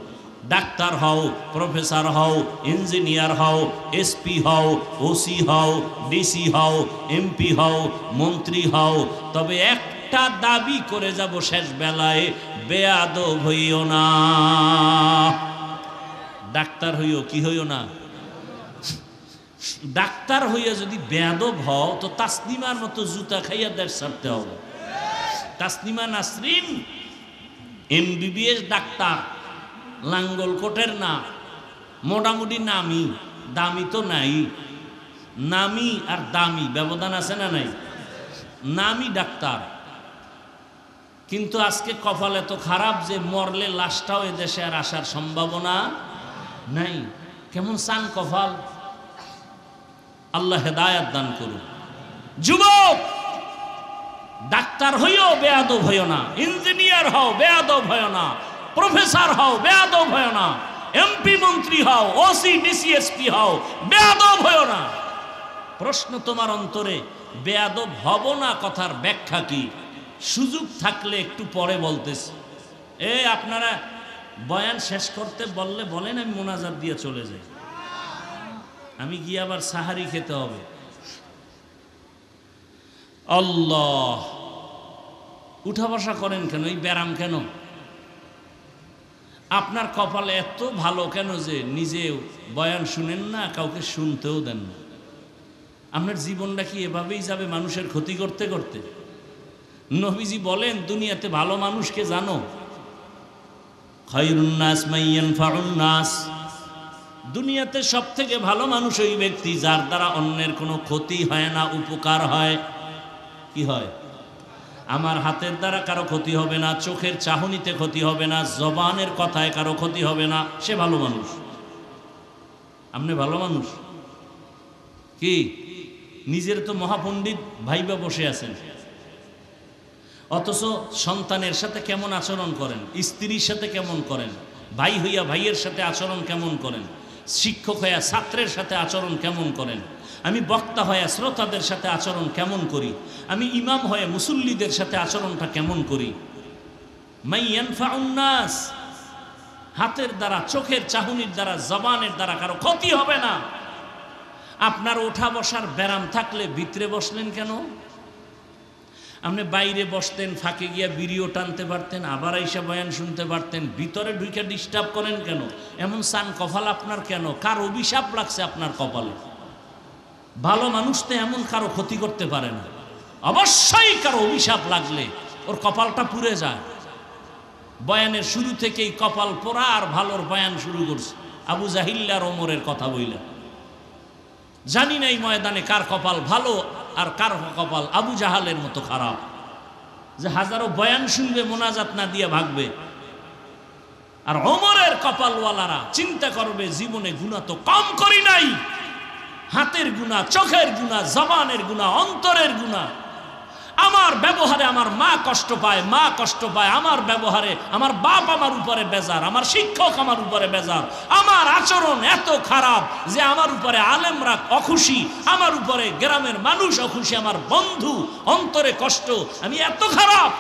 ডাক্তার হও, প্রফেসর হও, ইঞ্জিনিয়ার হও, এসপি হও, ওসি হও, ডিসি হও, এমপি হও, মন্ত্রী হও, তবে একটা দাবি করে যাব শেষ বেলায়, বেয়াদব হইও না। ডাক্তার হইও, কি হইও না? ডাক্তার হইয়া যদি বেয়াদব হও তো তাসলিমার মতো জুতা খাইয়া দেশ ছাড়তে হবে। তাসলিমা নাসরিন এমবিবিএস ডাক্তার, লাঙ্গল কোটের না, মোটামুটি নামি, দামি তো নাই। নামি আর দামি ব্যবধান আছে না নাই? নামি ডাক্তার, কিন্তু আজকে কপাল এত খারাপ যে মরলে লাশটাও এদেশে আর আসার সম্ভাবনা নাই। কেমন চান কপাল! আল্লাহ হেদায়াত দান করুন। যুবক, ডাক্তার হইও, বেয়াদব হইও না। ইঞ্জিনিয়ার হও, বেয়াদব হইও না। প্রফেসর হও, বেয়াদব হইও না। এমপি মন্ত্রী হও, ওসি ডিসি এসপি হও, বেয়াদব হইও না। প্রশ্ন তোমার অন্তরে, বেয়াদব হব না কথার ব্যাখ্যা কি? সুযোগ থাকলে একটু পরে বলতেছি। আপনারা বয়ান শেষ করতে বললে বলেন, আমি মোনাজাত দিয়ে চলে যাই। আমি গিয়ে আবার সাহারি খেতে হবে। আল্লাহ, উঠা বসা করেন কেন? এই ব্যারাম কেন? আপনার কপাল এত ভালো কেন যে নিজেও বয়ান শুনেন না, কাউকে শুনতেও দেন না? আপনার জীবনটা কি এভাবেই যাবে মানুষের ক্ষতি করতে করতে? নবীজি বলেন, দুনিয়াতে ভালো মানুষকে জানো? খায়রুন নাস মান ইয়ানফাউন নাস। দুনিয়াতে সব থেকে ভালো মানুষ ওই ব্যক্তি যার দ্বারা অন্যের কোনো ক্ষতি হয় না, উপকার হয়। কি হয়? আমার হাতের দ্বারা কারো ক্ষতি হবে না, চোখের চাহনিতে ক্ষতি হবে না, জবানের কথায় কারো ক্ষতি হবে না, সে ভালো মানুষ। আপনি ভালো মানুষ কি? নিজের তো মহাপণ্ডিত ভাইবা বসে আছেন, অথচ সন্তানের সাথে কেমন আচরণ করেন, স্ত্রীর সাথে কেমন করেন, ভাই হইয়া ভাইয়ের সাথে আচরণ কেমন করেন, শিক্ষক হইয়া ছাত্রের সাথে আচরণ কেমন করেন, আমি বক্তা হয়ে শ্রোতাদের সাথে আচরণ কেমন করি, আমি ইমাম হয়ে মুসল্লিদের সাথে আচরণটা কেমন করি। মান ইয়ানফাউন নাস, হাতের দ্বারা, চোখের চাহনির দ্বারা, জবানের দ্বারা কারো ক্ষতি হবে না। আপনার ওঠা বসার ব্যারাম থাকলে ভিতরে বসলেন কেন? আপনি বাইরে বসতেন, ফাঁকে গিয়া বিড়িও টানতে পারতেন, আবার আইসা বয়ান শুনতে পারতেন। ভিতরে ঢুকে ডিস্টার্ব করেন কেন? এমন চান কপাল আপনার কেন? কার অভিশাপ লাগছে আপনার কপালে? ভালো মানুষ তো এমন কারো ক্ষতি করতে পারে না। অবশ্যই কারো অভিশাপ লাগলে ওর কপালটা পুড়ে যায়। বয়ানের শুরু থেকেই কপাল পোড়া আর ভালোর বয়ান শুরু করছে। আবু জাহিল আর ওমরের কথা বইলা জানি না এই ময়দানে কার কপাল ভালো আর কার কপাল আবু জাহালের মতো খারাপ, যে হাজারো বয়ান শুনবে মোনাজাত না দিয়ে ভাগবে। আর ওমরের কপালওয়ালারা চিন্তা করবে, জীবনে গুনাহ তো কম করি নাই, হাতের গুনাহ, চোখের গুনাহ, জবানের গুনাহ, অন্তরের গুনাহ। আমার ব্যবহারে আমার মা কষ্ট পায়, মা কষ্ট পায় আমার ব্যবহারে, আমার বাপ আমার উপরে বেজার, আমার শিক্ষক আমার উপরে বেজার, আমার আচরণ এত খারাপ যে আমার উপরে আলেমরা অখুশি, আমার উপরে গ্রামের মানুষ অখুশি, আমার বন্ধু অন্তরে কষ্ট, আমি এত খারাপ।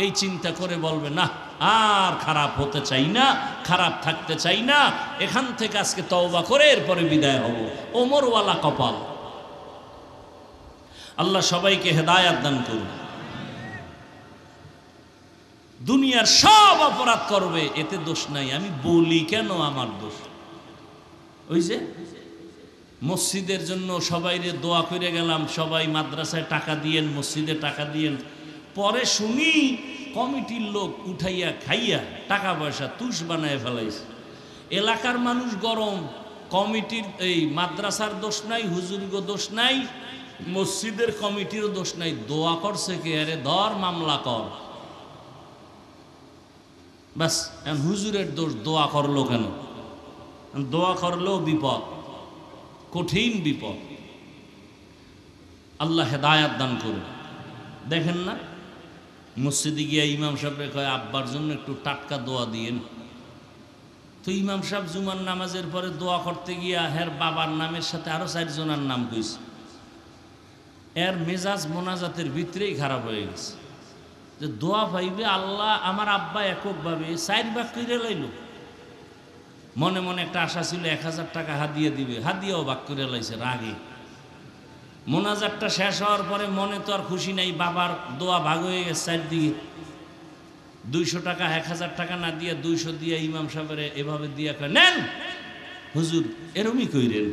এই চিন্তা করে বলবে, না আর খারাপ হতে চাই না, খারাপ থাকতে চাই না, এখান থেকে আজকে তওবা করে এরপরে বিদায় হব। ওমরওয়ালা কপাল। আল্লাহ সবাইকে হেদায়াত দান করুন। দুনিয়ার সব অপরাধ করবে, এতে দোষ নাই। আমি বলি কেন আমার দোষ? ওই যে মসজিদের জন্য সবাইরে দোয়া করে গেলাম, সবাই মাদ্রাসায় টাকা দিয়েন, মসজিদে টাকা দিয়েন, পরে শুনি কমিটির লোক উঠাইয়া খাইয়া টাকা পয়সা তুষ বানায় ফেলাইছে। এলাকার মানুষ গরম, কমিটির এই মাদ্রাসার দোষ নাই, হুজুরগো দোষ নাই, মসজিদের কমিটিরও দোষ নাই। দোয়া করছে কে? আরে ধর মামলা কর। বাস, হুজুরের দোষ, দোয়া করলো কেন? দোয়া করলেও বিপদ, কঠিন বিপদ। আল্লাহ হেদায়াত দান করুন। দেখেন না, মসজিদে গিয়া ইমাম সাহেবরে কয় আব্বার জন্য একটু টাটকা দোয়া দিয়েন। তো ইমাম সাহেব জুমার নামাজের পরে দোয়া করতে গিয়া হের বাবার নামের সাথে আরো 4 জনের নাম কইছে। এর মেজাজ মোনাজাতের ভিতরেই খারাপ হয়ে গেছে, যে দোয়া পাইবে আল্লাহ। আমার আব্বা এককভাবে 4 ভাগ করে লাইল। মনে মনে একটা আশা ছিল 1000 টাকা হাদিয়া দিবে, হাদিয়াও ভাগ করে লাইছে রাগে। মোনাজাতটা শেষ হওয়ার পরে মনে তো আর খুশি নাই, বাবার দোয়া ভাগ হয়ে গেছে 4 দিকে। 200 টাকা 1000 টাকা না দিয়ে 200 দিয়ে ইমাম সাহেবের এভাবে দিয়ে নেন হুজুর, এরমই কইরেন।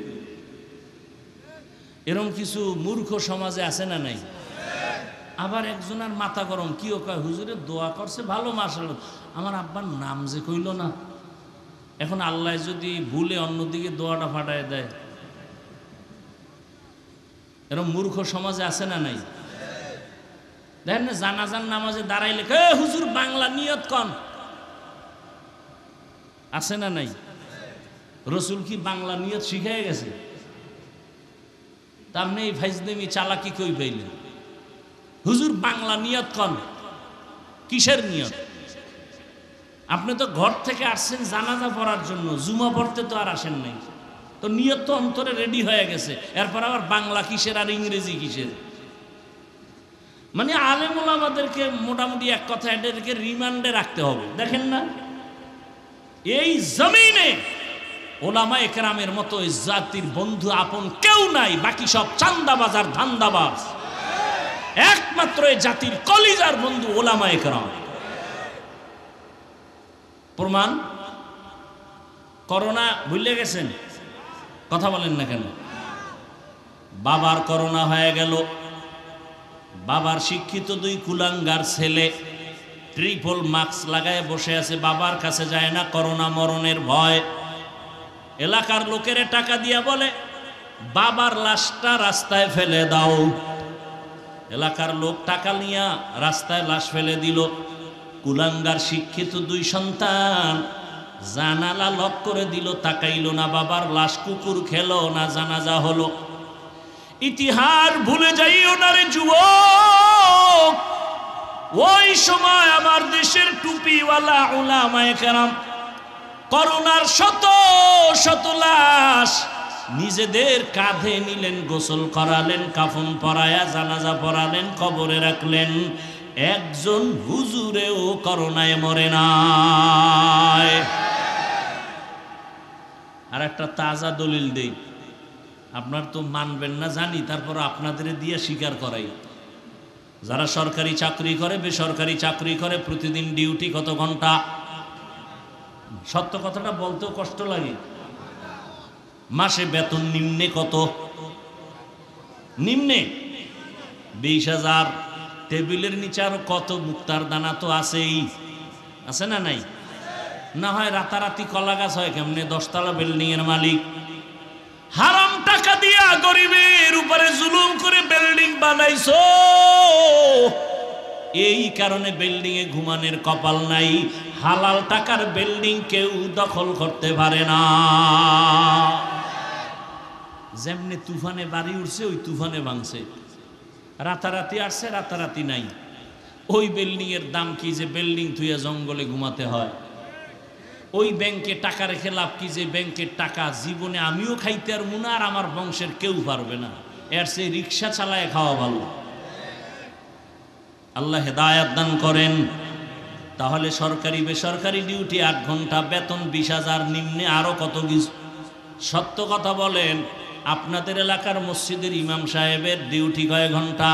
এরম কিছু মূর্খ সমাজে আছে না নাই? আবার একজনের মাথা গরম, কিও কয় হুজুরের দোয়া করছে ভালো, মাশাআল্লাহ, আমার আব্বার নাম যে কইল না, এখন আল্লাহ যদি ভুলে অন্যদিকে দোয়াটা ফাটায় দেয়। এরম মূর্খ সমাজে আছে না নাই? দেখেন না, জানাজান নামাজে দাঁড়াইলে হুজুর বাংলা নিয়ত কন, আছে না নাই? রসুল কি বাংলা নিয়ত শিখাই গেছে? তা আপনি এই ফাইজদেমি চালাকি কই পাইলেন? হুজুর বাংলা নিয়ত কন, কিসের নিয়ত? আপনি তো ঘর থেকে আসছেন জানাজা পড়ার জন্য, জুমা পড়তে তো আর আসেন নাই, তো নিয়ত তো অন্তরে রেডি হয়ে গেছে, এরপর আবার বাংলা কিসের আর ইংরেজি কিসের? মানে আলেম ওলামাদেরকে মোটামুটি এক কথা এদেরকে রিমান্ডে রাখতে হবে। দেখেন না, এই জমিনে ওলামা একরামের মতো এই জাতির বন্ধু আপন কেউ নাই, বাকি সব চান্দাবাজ আর ধান্দাবাজ। একমাত্র এই জাতির কলিজার বন্ধু ওলামা একরাম। প্রমাণ, করোনা ভুলে গেছেন? কথা বলেন না কেন? বাবার করোনা হয়ে গেল, বাবার শিক্ষিত 2 কুলাঙ্গার ছেলে ট্রিপল মাস্ক লাগায় বসে আছে, বাবার কাছে যায় না, করোনা মরণের ভয়। এলাকার লোকেরা টাকা দিয়া বলে বাবার লাশটা রাস্তায় ফেলে দাও। এলাকার লোক টাকা নিয়া রাস্তায় লাশ ফেলে দিল। কুলাঙ্গার শিক্ষিত 2 সন্তান জানালা লক করে দিল, তাকাইল না, বাবার লাশ কুকুর খেলো না, জানাজা হলো। ইতিহাস ভুলে যাইও না রে যুবক, ওই সময় আমার দেশের টুপিওয়ালা উলামায়ে কেরাম করোনার শত শত লাশ নিজেদের কাঁধে নিলেন, গোসল করালেন, কাফন পরায়া জানাজা পড়ালেন, কবরে রাখলেন। একজন হুজুরেও করোনায় মরে নাই। আর একটা তাজা দলিল দেই, আপনার তো মানবেন না জানি, তারপর আপনাদের দিয়ে স্বীকার করাই। যারা সরকারি চাকরি করে, বেসরকারি চাকরি করে, প্রতিদিন ডিউটি কত ঘন্টা? সত্য কথাটা বলতেও কষ্ট লাগে। মাসে বেতন নিম্নে কত? নিম্নে 20,000। টেবিলের নিচে আরো কত মুক্তার দানা তো আছেই, আছে না নাই? না হয় রাতারাতি কলা গাছ হয় কেমনে? 10 তলা বিল্ডিং এর মালিক হারাম টাকা দিয়া গরিবের উপরে জুলুম করে বিল্ডিং বানাইছো, এই কারণে বিল্ডিং এ ঘুমানোর কপাল নাই। হালাল টাকার বিল্ডিং কেউ দখল করতে পারে না। যেমনি তুফানে বাড়ি উঠছে, ওই তুফানে ভাঙছে। রাতারাতি আসছে, রাতারাতি নাই। ওই বিল্ডিং এর দাম কি যে বিল্ডিং থুইয়া জঙ্গলে ঘুমাতে হয়? ওই ব্যাংকে টাকা রেখে লাভ কি যে ব্যাংকের টাকা জীবনে আমিও খাইতে আর মুনা আর আমার বংশের কেউ পারবে না, এর সেই রিক্সা চালায় খাওয়া ভালো। আল্লাহ হেদায়াত দান করেন। তাহলে সরকারি বেসরকারি ডিউটি 8 ঘন্টা, বেতন 20,000, নিম্নে আরো কত কিছু। সত্য কথা বলেন, আপনাদের এলাকার মসজিদের ইমাম সাহেবের ডিউটি কয় ঘন্টা?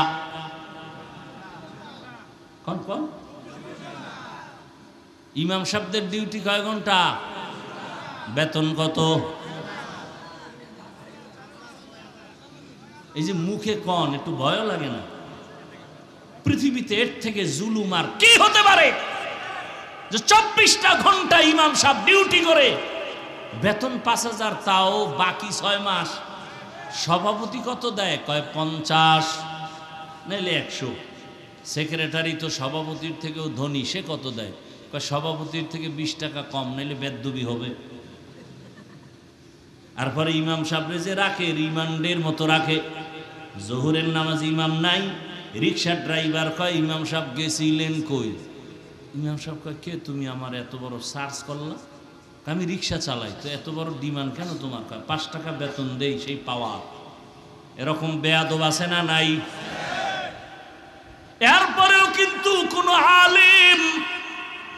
কোন কোন ইমাম সাহেবদের ডিউটি কয় ঘন্টা? বেতন কত? এই যে মুখে কন, একটু ভয় লাগে না? পৃথিবীতে এর থেকে জুলুম আর কি হতে পারে যে 24টা ঘন্টা ইমাম সাহেব ডিউটি করে বেতন 5,000, তাও বাকি 6 মাস। সভাপতি কত দেয়? কয় 50, নাইলে 100। সেক্রেটারি তো সভাপতির থেকেও ধনী, সে কত দেয়? কয় সভাপতির থেকে 20 টাকা কম, নাইলে বেদবি হবে। আর পরে ইমাম সাহেবরে যে রাখে রিমান্ডের মতো রাখে। জোহরের নামাজ ইমাম নাই, রিক্সা ড্রাইভার কয় ইমাম সাহেব গেছিলেন কই? ইমাম সাহেব কয় কে তুমি? আমার এত বড় সার্চ করলা? আমি রিক্সা চালাই, তো এত বড় ডিমান্ড কেন তোমার? 5 টাকা বেতন দেই, সেই পাওয়া। এরকম বেয়াদব আছে না নাই? এরপরেও কিন্তু কোন আলেম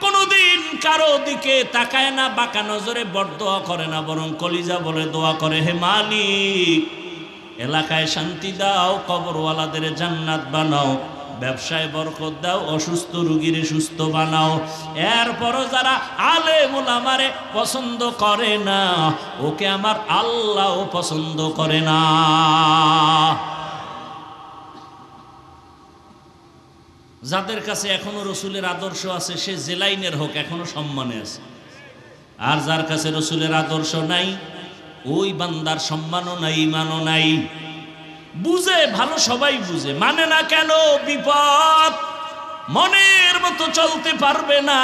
কোনদিন কারো দিকে তাকায় না, বাঁকা নজরে বরদোয়া করে না, বরং কলিজা বলে দোয়া করে, হে মালিক এলাকায় শান্তি দাও, কবরওয়ালাদের জান্নাত বানাও, ব্যবসায় বরকত দাও, অসুস্থ রোগীর সুস্থ বানাও। এরপরও যারা আলেম ওলামারে পছন্দ করে না, ওকে আমার আল্লাহও পছন্দ করে না। যাদের কাছে এখনো রসুলের আদর্শ আছে, সে যে লাইনের হোক এখনো সম্মানে আছে। আর যার কাছে রসুলের আদর্শ নাই, ওই বান্দার সম্মানও নাই, ইমানও নাই। বুঝে ভালো, সবাই বুঝে, মানে না কেন? বিপদ, মনের মতো চলতে পারবে না।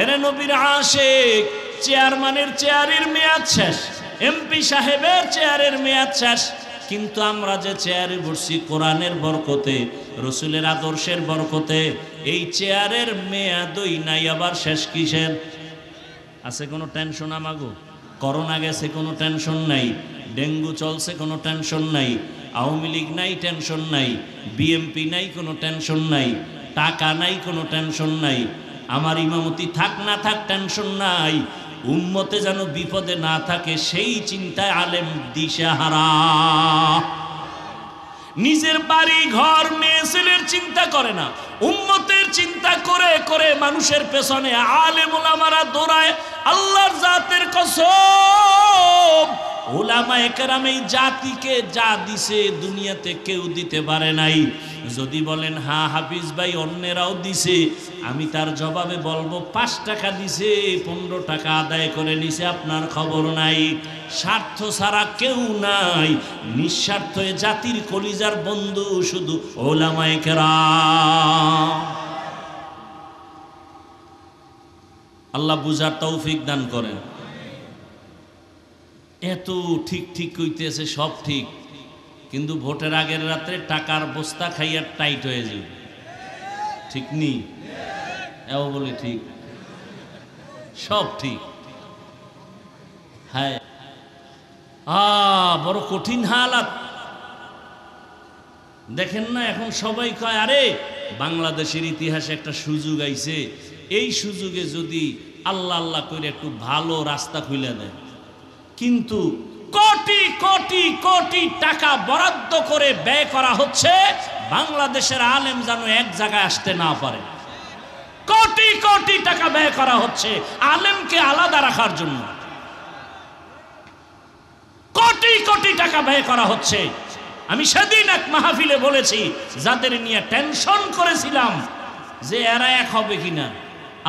এরে নবীর আশিক, চেয়ারম্যানের চেয়ারের মেয়াদ শেষ, এমপি সাহেবের চেয়ারের মেয়াদ শেষ, কিন্তু আমরা যে চেয়ারে বসছি কোরআনের বরকতে, রসুলের আদর্শের বরকতে, এই চেয়ারের মেয়াদই নাই, আবার শেষ কিসের? আছে কোনো টেনশন? আমাগো করোনা গেছে, কোনো টেনশন নাই। ডেঙ্গু চলছে, কোনো টেনশন নাই। আওয়ামী লীগ নাই, টেনশন নাই। বিএমপি নাই, কোনো টেনশন নাই। টাকা নাই, কোনো টেনশন নাই। আমার ইমামতি থাক না থাক, টেনশন নাই। উম্মতে যেন বিপদে না থাকে, সেই চিন্তায় আলেম দিশেহারা। নিজের বাড়ি ঘর মেয়ে ছেলের চিন্তা করে না, উম্মতের চিন্তা করে করে মানুষের পেছনে আলেম ওলামারা দৌড়ায়। আল্লাহর জাতের কসম, ওলামায়ে কেরাম এই জাতিকে যা দিছে দুনিয়াতে কেউ দিতে পারে নাই। যদি বলেন হ্যাঁ হাফিজ ভাই অন্যেরাও দিছে, আমি তার জবাবে বলবো 5 টাকা দিছে, 15 টাকা আদায় করে নিছে, আপনার খবর নাই। স্বার্থ ছাড়া কেউ নাই, নিঃস্বার্থ জাতির কলিজার বন্ধু শুধু ওলামায়ে কেরাম। আল্লাহ বুঝার তৌফিক দান করেন। এত ঠিক ঠিক কইতেছে, সব ঠিক, কিন্তু ভোটের আগের রাত্রে টাকার বস্তা খাইয়া টাইট হয়ে যাবে, ঠিক নি? এও বলে ঠিক, সব ঠিক। হ্যাঁ, বড় কঠিন হালাত। দেখেন না, এখন সবাই কয় আরে বাংলাদেশের ইতিহাসে একটা সুযোগ আইছে, এই সুযোগে যদি আল্লাহ আল্লাহ করে একটু ভালো রাস্তা খুলে দেয়। কিন্তু কোটি কোটি কোটি টাকা বরাদ্দ করে ব্যয় করা হচ্ছে বাংলাদেশের আলেম যেন এক জায়গায় আসতে না পারে। কোটি কোটি টাকা ব্যয় করা হচ্ছে আলেমকে আলাদা রাখার জন্য। কোটি কোটি টাকা ব্যয় করা হচ্ছে। আমি সেদিন এক মাহফিলে বলেছি, যাদের নিয়ে টেনশন করেছিলাম যে এরা এক হবে কিনা,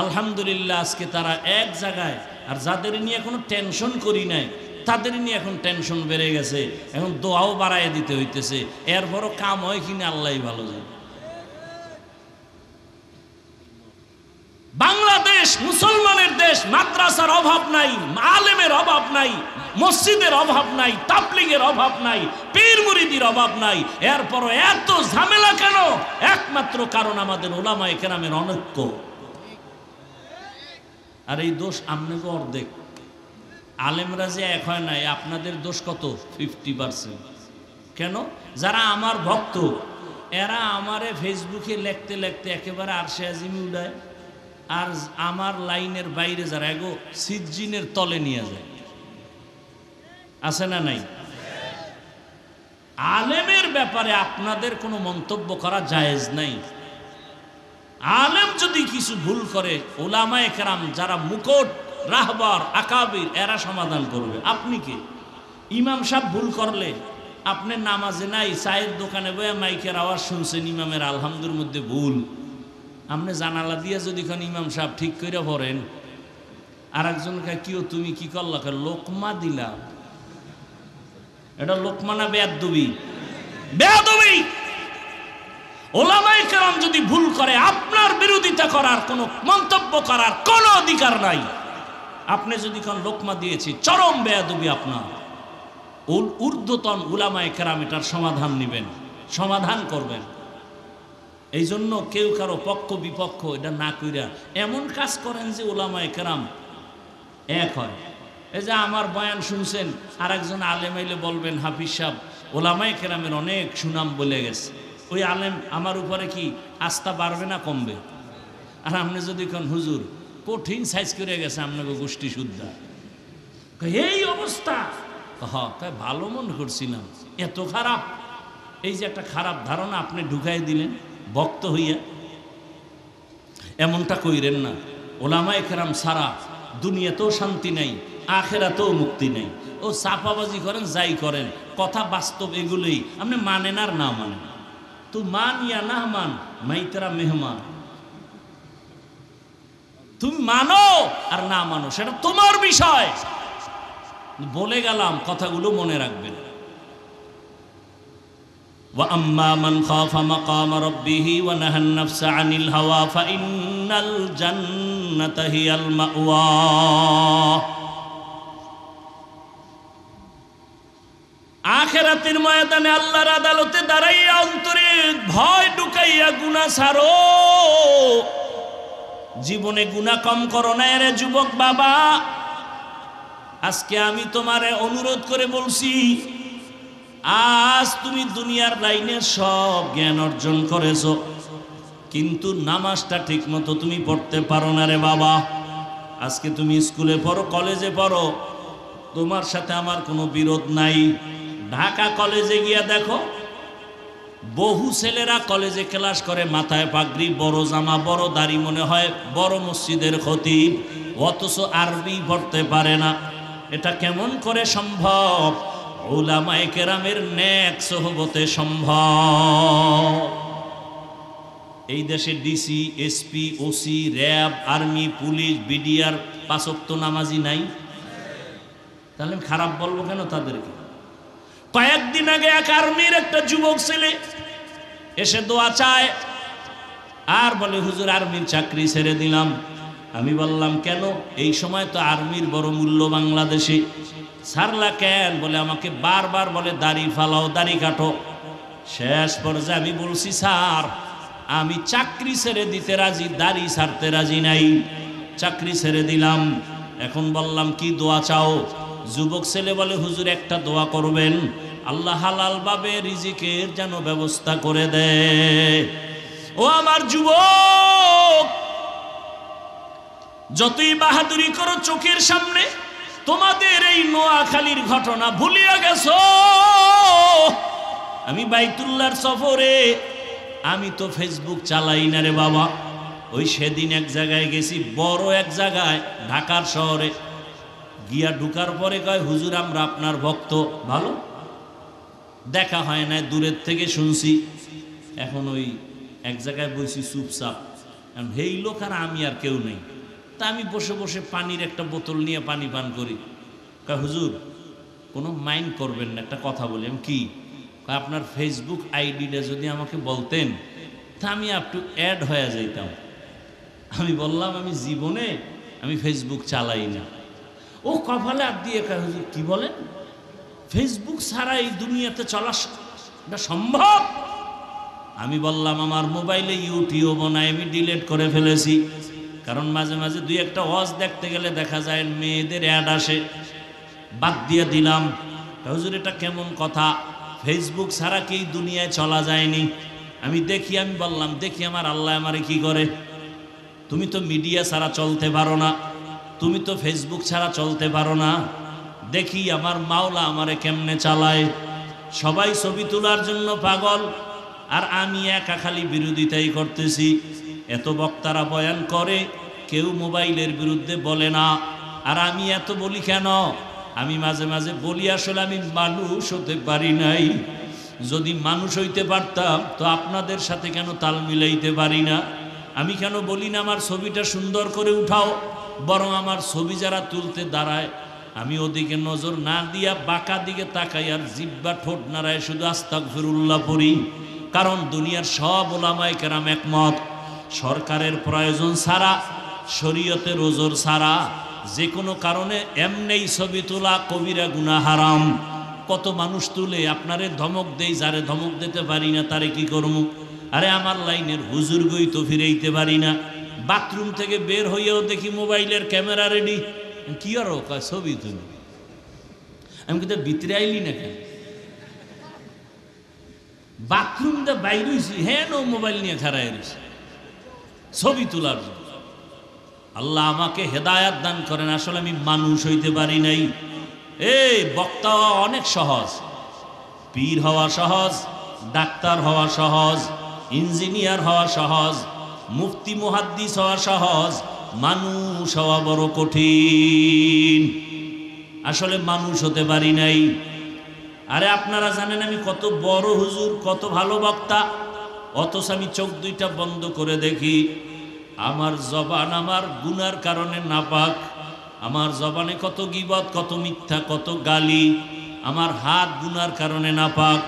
আলহামদুলিল্লাহ আজকে তারা এক জায়গায়। আর যাদের নিয়ে কোনো টেনশন করি নাই, তাদের নিয়ে এখন টেনশন বেড়ে গেছে, এখন দোয়াও বাড়াইয়া দিতে হইতেছে। এরপরও কাম হয় কিনা আল্লাহই ভালো জানে। বাংলাদেশ মুসলমানের দেশ, মাদ্রাসার অভাব নাই, আলেমের অভাব নাই, মসজিদের অভাব নাই, তাবলীগের অভাব নাই, পীর মুরিদির অভাব নাই। এরপরও এত ঝামেলা কেন? একমাত্র কারণ আমাদের উলামায়ে কেরামের অনৈক্য। আর এই দোষ আপনাকে অর্ধেক। আলেমরা যে এক হয় নাই, আপনাদের দোষ কত? 50%। কেন? যারা আমার ভক্ত, এরা আমারে ফেসবুকে লিখতে লিখতে একেবারে আরশে আজিমে উড়ায়, আর আমার লাইনের বাইরে যারা এগো সিজ্জিনের তলে নিয়ে যায়। আছে না নাই? আলেমের ব্যাপারে আপনাদের কোনো মন্তব্য করা জায়েজ নাই। আলেম যদি কিছু ভুল করে, উলামায়ে কেরাম যারা মুকুট রাহবার আকাবির, এরা সমাধান করবে। আপনি কি? ইমাম সাহেব ভুল করলে আপনি নামাজে নাই, চায়ের দোকানে বয়ে মাইকের আওয়াজ শুনছেন ইমামের আলহামদুর মধ্যে ভুল, আপনি জানালা দিয়ে যদি কোন ইমাম সাহেব ঠিক করে পড়েন, আর একজনকে কিও তুমি কি করলা? লোকমা দিলা। এটা লোকমা না বেয়াদবি? বেয়াদবি। ওলামায়ে কেরাম যদি ভুল করে, আপনার বিরোধিতা করার, কোনো মন্তব্য করার কোনো অধিকার নাই। আপনি যদি কোন লোকমা দিয়েছি, চরম বেয়াদবি আপনার। ঊর্ধ্বতন উলামায়ে কেরাম এটার সমাধান নেবেন, সমাধান করবেন। এই জন্য কেউ কারো পক্ষ বিপক্ষ এটা না কইরা এমন কাজ করেন যে উলামায়ে কেরাম এক হয়। এই যে আমার বয়ান শুনছেন, আর একজন আলেম আইলে বলবেন হাফিজ সাহেব ওলামায়ে কেরামের অনেক সুনাম বলে গেছে। ওই আলেম আমার উপরে কি আস্থা বাড়বে না কমবে? আর আপনি যদি কোন হুজুর কঠিন সাইজ করে গেছে আপনাকে গোষ্ঠী শুদ্ধা, এই অবস্থা, তাই ভালো মনে করছিলাম, এত খারাপ। এই যে একটা খারাপ ধারণা আপনি ঢুকাই দিলেন ভক্ত হইয়া, এমনটা কইরেন না। ওলামায়ে কেরাম সারা দুনিয়াতেও শান্তি নেই, আখেরাতেও মুক্তি নেই। ও চাপাবাজি করেন যাই করেন, কথা বাস্তব এগুলোই। আপনি মানেন আর না মানেন, তো মান ইয়া না মান মাই তেরা মেহমান। তুমি মানো আর না মানো সেটা তোমার বিষয়। বলে গেলাম, কথাগুলো মনে রাখবেন। وَأَمَّا مَنْ خَافَ مَقَامَ رَبِّهِ وَنَهَى النَّفْسَ عَنِ الْهَوَى فَإِنَّ الْجَنَّةَ هِيَ الْمَأْوَى। আখিরাতের ময়দানে আল্লাহর আদালতে দাঁড়াইয়া অন্তরে ভয় ঢুকাইয়া গুনাহ ছাড়ো। জীবনে গুনাহ কম করো না রে যুবক বাবা। আজকে আমি তোমারে অনুরোধ করে বলছি, আজ তুমি দুনিয়ার লাইনে সব জ্ঞান অর্জন করেছো, কিন্তু নামাজটা ঠিক মতো তুমি পড়তে পারো না রে বাবা। আজকে তুমি স্কুলে পড়ো, কলেজে পড়ো, তোমার সাথে আমার কোনো বিরোধ নাই। ঢাকা কলেজে গিয়া দেখো, বহু ছেলেরা কলেজে ক্লাস করে, মাথায় পাগড়ি, বড় জামা, বড় দাড়ি, মনে হয় বড় মসজিদের খতিব, অথচ আরবি পড়তে পারে না। এটা কেমন করে সম্ভব? উলামায়ে কেরামের নেক সোহবতে সম্ভব। এই দেশে DC, SP, OC, RAB, army, police, BDR 5 ওয়াক্ত নামাজি নাই? তাহলে খারাপ বলবো কেন তাদেরকে? কয়েকদিন আগে এক আর্মির একটা যুবক ছেলে এসে দোয়া চায় আর বলে, হুজুর আর্মির চাকরি ছেড়ে দিলাম। আমি বললাম কেন? এই সময় তো আর্মির বড় মূল্য বাংলাদেশে। ছাড়লা কেন? বলে আমাকে বারবার বলে দাড়ি ফালাও, দাড়ি কাটো। শেষ পর্যায়ে আমি বলছি, স্যার আমি চাকরি ছেড়ে দিতে রাজি, দাড়ি ছাড়তে রাজি নাই। চাকরি ছেড়ে দিলাম। এখন বললাম কি দোয়া চাও? যুবক ছেলে বলে, হুজুর একটা দোয়া করবেন, আল্লাহ হালাল ভাবে রিজিকের যেন ব্যবস্থা করে দেয়। ও আমার যুবক, যতই বাহাদুরি করো চোখের সামনে তোমাদের এই নোয়াখালীর ঘটনা ভুলিয়া গেছো। আমি বাইতুল্লাহর সফরে, আমি তো ফেসবুক চালাই না রে বাবা। ওই সেদিন এক জায়গায় গেছি, বড় এক জায়গায় ঢাকার শহরে গিয়া ঢুকার পরে কয়, হুজুর আমরা আপনার ভক্ত। ভালো, দেখা হয় না, দূরের থেকে শুনছি। এখন ওই এক জায়গায় বসি চুপচাপ, এই লোক আর আমি আর কেউ নেই। তা আমি বসে বসে পানির একটা বোতল নিয়ে পানি পান করি। কয় হুজুর কোনো মাইন্ড করবেন না, একটা কথা বলি। আমি কি? আপনার ফেসবুক আইডিটা যদি আমাকে বলতেন তা আমি একটু অ্যাড হয়ে যাইতাম। আমি বললাম আমি জীবনে আমি ফেসবুক চালাই না। ও কপালে হাত দিয়ে কয়, হুজুর কি বলেন? ফেসবুক ছাড়া এই দুনিয়াতে চলা সম্ভব? আমি বললাম আমার মোবাইলে ইউটিউবও নাই, আমি ডিলিট করে ফেলেছি। কারণ মাঝে মাঝে দুই একটা ওয়াজ দেখতে গেলে দেখা যায় মেয়েদের অ্যাড আসে, বাদ দিয়ে দিলাম। হুজুর এটা কেমন কথা? ফেসবুক ছাড়া কি এই দুনিয়ায় চলা যায়নি? আমি দেখি, আমি বললাম দেখি আমার আল্লাহ আমারে কি করে। তুমি তো মিডিয়া ছাড়া চলতে পারো না, তুমি তো ফেসবুক ছাড়া চলতে পারো না, দেখি আমার মাওলা আমারে কেমনে চালায়। সবাই ছবি তোলার জন্য পাগল, আর আমি একা খালি বিরোধিতাই করতেছি। এত বক্তারা বয়ান করে, কেউ মোবাইলের বিরুদ্ধে বলে না। আর আমি এত বলি কেন? আমি মাঝে মাঝে বলি আসলে আমি মানুষ হতে পারি নাই। যদি মানুষ হইতে পারতাম তো আপনাদের সাথে কেন তাল মিলাইতে পারি না? আমি কেন বলি না আমার ছবিটা সুন্দর করে উঠাও? বরং আমার ছবি যারা তুলতে দাঁড়ায় আমি ওদিকে নজর না দিয়া বাঁকা দিকে তাকাই আর জিব্বা ঠোঁট নাড়ায় শুধু আস্তাগফিরুল্লাহ পড়ি। কারণ দুনিয়ার সব ওলামায়ে কেরাম একমত, সরকারের প্রয়োজন ছাড়া, শরীয়তের ওজর ছাড়া যে কোনো কারণে এমনেই ছবি তোলা কবিরা গুনাহ হারাম। কত মানুষ তুলে, আপনারে ধমক দেই, যারে ধমক দিতে পারি না তারে কি করব? আরে আমার লাইনের হুজুর গই তো ফিরাইতে পারি না। বাথরুম থেকে বের হইয়াও দেখি মোবাইলের ক্যামেরা রেডি। কি আর ছবি তুলি? আমি কিন্তু ভিতরে আইলি না কেন? বাথরুম দিয়ে বাইর হয়েছি, হ্যাঁ নো মোবাইল নিয়ে খাড়াই রয়েছে ছবি তোলার জন্য। আল্লাহ আমাকে হেদায়াত দান করেন। আসলে আমি মানুষ হইতে পারি নাই। এই বক্তা হওয়া অনেক সহজ, পীর হওয়া সহজ, ডাক্তার হওয়া সহজ, ইঞ্জিনিয়ার হওয়া সহজ, মুফতি মুহাদ্দিস হওয়া সহজ, মানুষ হওয়া বড় কঠিন। আসলে মানুষ হতে পারি নাই। আরে আপনারা জানেন আমি কত বড় হুজুর, কত ভালো বক্তা, অথচ আমি চোখ দুইটা বন্ধ করে দেখি আমার জবান আমার গুনার কারণে নাপাক। আমার জবানে কত গীবত, কত মিথ্যা, কত গালি। আমার হাত গুনার কারণে নাপাক।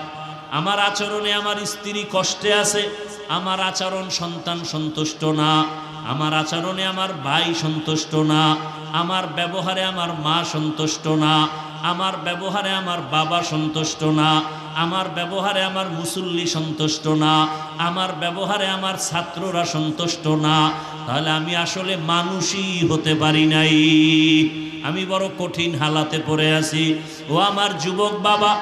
আমার আচরণে আমার স্ত্রী কষ্টে আছে, আমার আচরণ সন্তান সন্তুষ্ট না, আমার আচরণে আমার ভাই সন্তুষ্ট না, আমার ব্যবহারে আমার মা সন্তুষ্ট না, আমার ব্যবহারে আমার বাবা সন্তুষ্ট না, আমার ব্যবহারে আমার মুসল্লি সন্তুষ্ট না, আমার ব্যবহারে আমার ছাত্ররা সন্তুষ্ট না। তাহলে আমি আসলে মানুষই হতে পারি নাই। আমি বড় কঠিন হালাতে পড়ে আছি। ও আমার যুবক বাবা,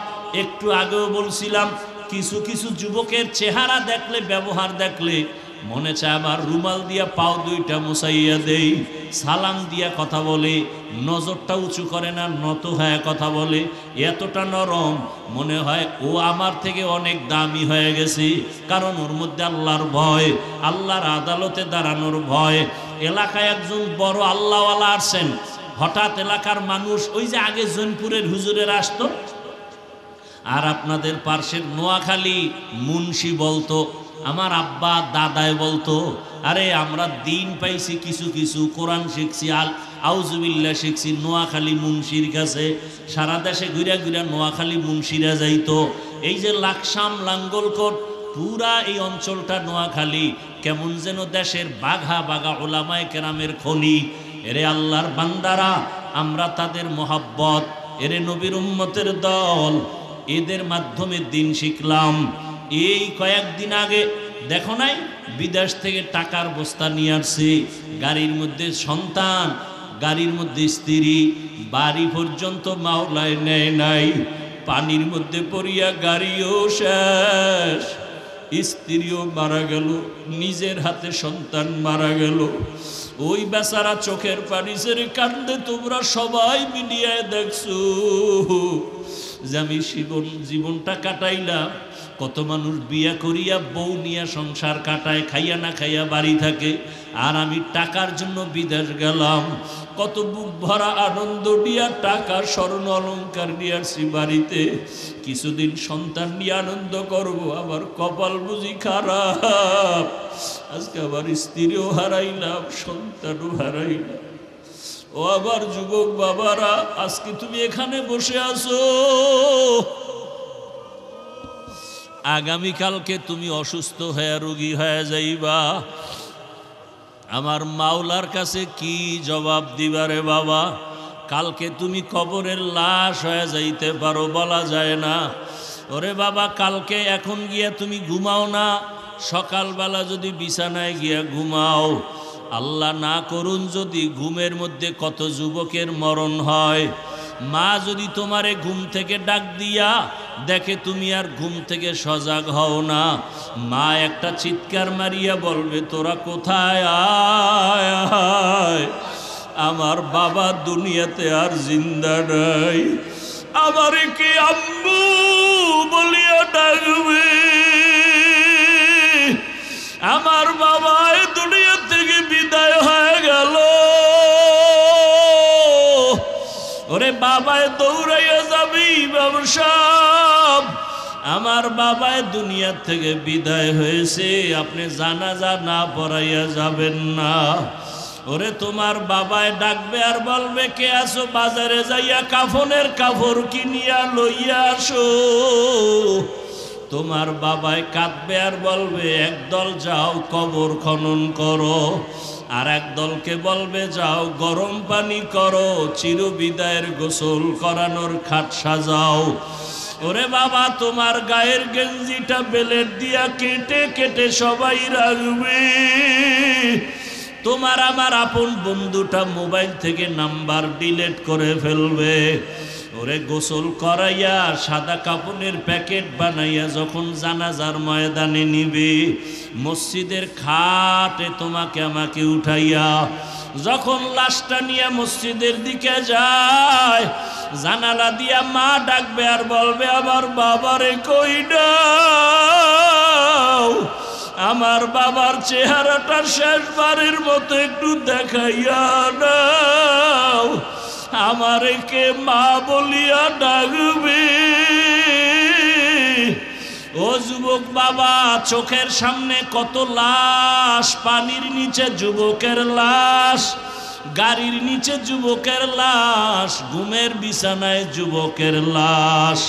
একটু আগেও বলছিলাম কিছু কিছু যুবকের চেহারা দেখলে, ব্যবহার দেখলে মনে চায় আমার রুমাল দিয়া পাও দুইটা মুছাইয়া দেই। সালাম দিয়া কথা বলে, নজরটা উঁচু করে না, নত হয়ে কথা বলে, এতটা নরম মনে হয় ও আমার থেকে অনেক দামি হয়ে গেছে। কারণ ওর মধ্যে আল্লাহর ভয়, আল্লাহর আদালতে দাঁড়ানোর ভয়। এলাকায় একজন বড় আল্লাহওয়ালা আসছেন, হঠাৎ এলাকার মানুষ, ওই যে আগে জৈনপুরের হুজুরের আসতো, আর আপনাদের পার্শ্বের নোয়াখালী মুন্সি বলতো, আমার আব্বা দাদায় বলতো, আরে আমরা দিন পাইছি কিছু কিছু, কোরআন শিখছি, আউজুবিল্লাহ শিখছি নোয়াখালী মুন্সির কাছে। সারা দেশে ঘুরে ঘুরে নোয়াখালী মুন্সিরা যাইতো। এই যে লাকসাম, লাঙ্গলকোট, পুরা এই অঞ্চলটা নোয়াখালী কেমন যেন দেশের বাঘা বাঘা ওলামায়ে কেরামের খনি। এরে আল্লাহর বান্দারা, আমরা তাদের মহাব্বত, এরে নবীর উম্মতের দল, এদের মাধ্যমে দিন শিখলাম। এই কয়েকদিন আগে দেখো নাই, বিদেশ থেকে টাকার বস্তা নিয়ে আসছে, গাড়ির মধ্যে সন্তান, গাড়ির মধ্যে স্ত্রী, বাড়ি পর্যন্ত মাওলায় নেয় নাই। পানির মধ্যে পড়িয়া গাড়িও শেষ, স্ত্রীও মারা গেল, নিজের হাতে সন্তান মারা গেল। ওই বেচারা চোখের পানি ছেড়ে কান্দে। তোমরা সবাই মিডিয়ায় দেখছো যে আমি জীবনটা কাটাইলাম। কত মানুষ বিয়া করিয়া বউ নিয়ে সংসার কাটায়, খাইয়া না খাইয়া বাড়ি থাকে, আর আমি টাকার জন্য বিদেশ গেলাম। কত বুক ভরা আনন্দ নিয়ে টাকা স্বর্ণ অলঙ্কার নিয়ে আসছি বাড়িতে, কিছুদিন সন্তান নিয়ে আনন্দ করব, আবার কপাল বুঝি খারাপ, আজকে আবার স্ত্রীও হারাইলাম, সন্তানও হারাইলাম। ও আবার যুবক বাবারা, আজকে তুমি এখানে বসে আছো, আগামীকালকে তুমি অসুস্থ হয়ে রোগী হয়ে যাইবা। আমার মাওলার কাছে কি জবাব দিবারে বাবা? কালকে তুমি কবরের লাশ হয়ে যাইতে পারো, বলা যায় না। ওরে বাবা, কালকে এখন গিয়া তুমি ঘুমাও না, সকালবেলা যদি বিছানায় গিয়া ঘুমাও, আল্লাহ না করুন যদি ঘুমের মধ্যে কত যুবকের মরণ হয়। মা যদি তোমারে ঘুম থেকে ডাক দিয়া দেখে তুমি আর ঘুম থেকে সজাগ হও না, মা একটা চিৎকার মারিয়া বলবে, তোরা কোথায়? আয় আয়, আমার বাবা দুনিয়াতে আর জিন্দা নাই, আমারে কি আম্মু বলিয়া ডাকবে? আমার বাবা এই দুনিয়া থেকে বিদায় হয়ে গেল। ওরে বাবায় দৌড়াইয়া যাবি ব্যবসা, আমার বাবায় দুনিয়া থেকে বিদায় হয়েছে, আপনি জানাজা না পড়াইয়া যাবেন না। ওরে তোমার বাবায় ডাকবে আর বলবে, কে আসো? বাজারে যাইয়া কাফনের কাপড় কিনিয়া লইয়া আসো। তোমার বাবায় কাঁদবে আর বলবে, একদল যাও কবর খনন করো, আর এক দলকে বলবে যাও গরম পানি করো, চিরবিদায়ের গোসল করানোর খাট সাজাও। ওরে বাবা, তোমার গায়ের গেঞ্জিটা বেলেট দিয়া কেটে কেটে সবাই রাখবে। তোমার আমার আপন বন্ধুটা মোবাইল থেকে নাম্বার ডিলিট করে ফেলবে। ওরে গোসল করাইয়া সাদা কাপড়ের প্যাকেট বানাইয়া যখন জানাজার ময়দানে নিবে, মসজিদের খাটে তোমাকে আমাকে উঠাইয়া যখন লাশটা নিয়ে মসজিদের দিকে যায়, জানালা দিয়া মা ডাকবে আর বলবে, আমার বাবারে কই দাও, আমার বাবার চেহারাটা শেষবারের মতো একটু দেখাইয়া দাও, আমারে কে মা বলিয়া ডাকবে। ও যুবক বাবা, চোখের সামনে কত লাশ, পানির নিচে যুবকের লাশ, গাড়ির নিচে যুবকের লাশ, ঘুমের বিছানায় যুবকের লাশ।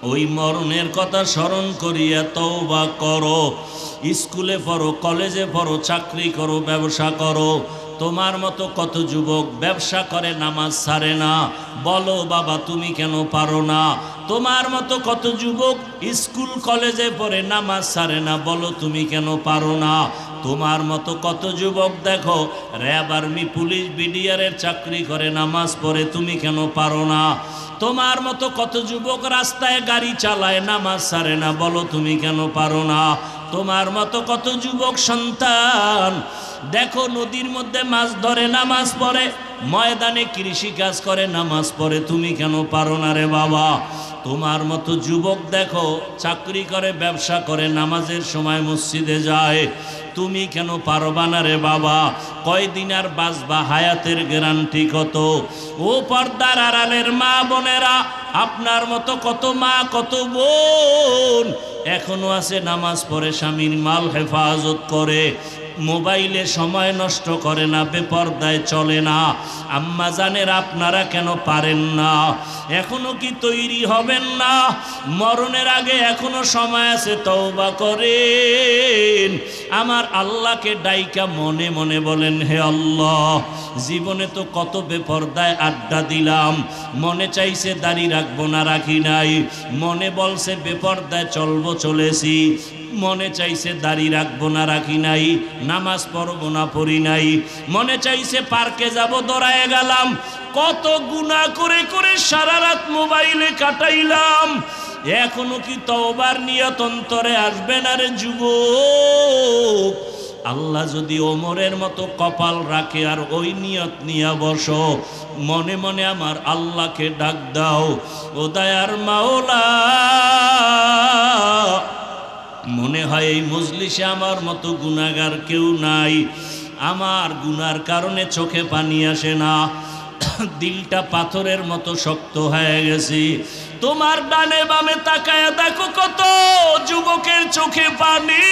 ওই মরণের কথা স্মরণ করিয়া তওবা করো। স্কুলে পড়ো, কলেজে পড়ো, চাকরি করো, ব্যবসা করো, তোমার মতো কত যুবক ব্যবসা করে নামাজ ছাড়ে না, বলো বাবা তুমি কেন পারো না? তোমার মতো কত যুবক স্কুল কলেজে পড়ে নামাজ ছাড়ে না, বলো তুমি কেন পারো না? তোমার মতো কত যুবক দেখো র্যাব, আর্মি, পুলিশ, বিডিআরের চাকরি করে নামাজ পড়ে, তুমি কেন পারো না? তোমার মতো কত যুবক রাস্তায় গাড়ি চালায় নামাজ ছাড়ে না, বলো তুমি কেন পারো না? তোমার মতো কত যুবক সন্তান দেখো নদীর মধ্যে মাছ ধরে নামাজ পড়ে, ময়দানে কৃষি কাজ করে নামাজ পড়ে, তুমি কেন পারো না রে বাবা? তোমার মতো যুবক দেখো চাকরি করে, ব্যবসা করে, নামাজের সময় মসজিদে যায়, তুমি কেন পারবা না রে বাবা? কয়দিন আর বাঁচবা, হায়াতের গ্যারান্টি কত? ও পর্দার আড়ালের মা বোনেরা, আপনার মতো কত মা কত বোন এখনো আছে নামাজ পড়ে, স্বামীর মাল হেফাজত করে, মোবাইলে সময় নষ্ট করে না, বেপরদায় চলে না। আম্মা জানের আপনারা কেন পারেন না? এখনো কি তৈরি হবেন না? মরণের আগে এখনো সময় আছে, তওবা করেন। আমার আল্লাহকে ডাইকা মনে মনে বলেন, হে আল্লাহ, জীবনে তো কত বেপরদায় আড্ডা দিলাম, মনে চাইছে দাড়ি রাখবো না, রাখি নাই, মনে বলছে বেপরদায় চলবো, চলেছি, মনে চাইছে দাড়ি রাখবো না, রাখি নাই, নামাজ পড়বো না, পড়ি নাই, মনে চাইছে পার্কে যাব, দৌড়ায় গেলাম, কত গুনাহ করে করে সারা রাত মোবাইলে কাটাইলাম। এখনো কি তওবার নিয়ত অন্তরে আসবে না রে যুবক? আল্লাহ যদি ওমরের মতো কপাল রাখে আর ওই নিয়ত নিয়ে বসো, মনে মনে আমার আল্লাহকে ডাক দাও, ও দয়ার মাওলা, মনে হয় এই মজলিসে আমার মতো গুনাহগার কেউ নাই, আমার গুনার কারণে চোখে পানি আসে না, দিলটা পাথরের মতো শক্ত হয়ে গেছে। তোমার ডানে বামে তাকায়া দেখো কত যুবকের চোখে পানি,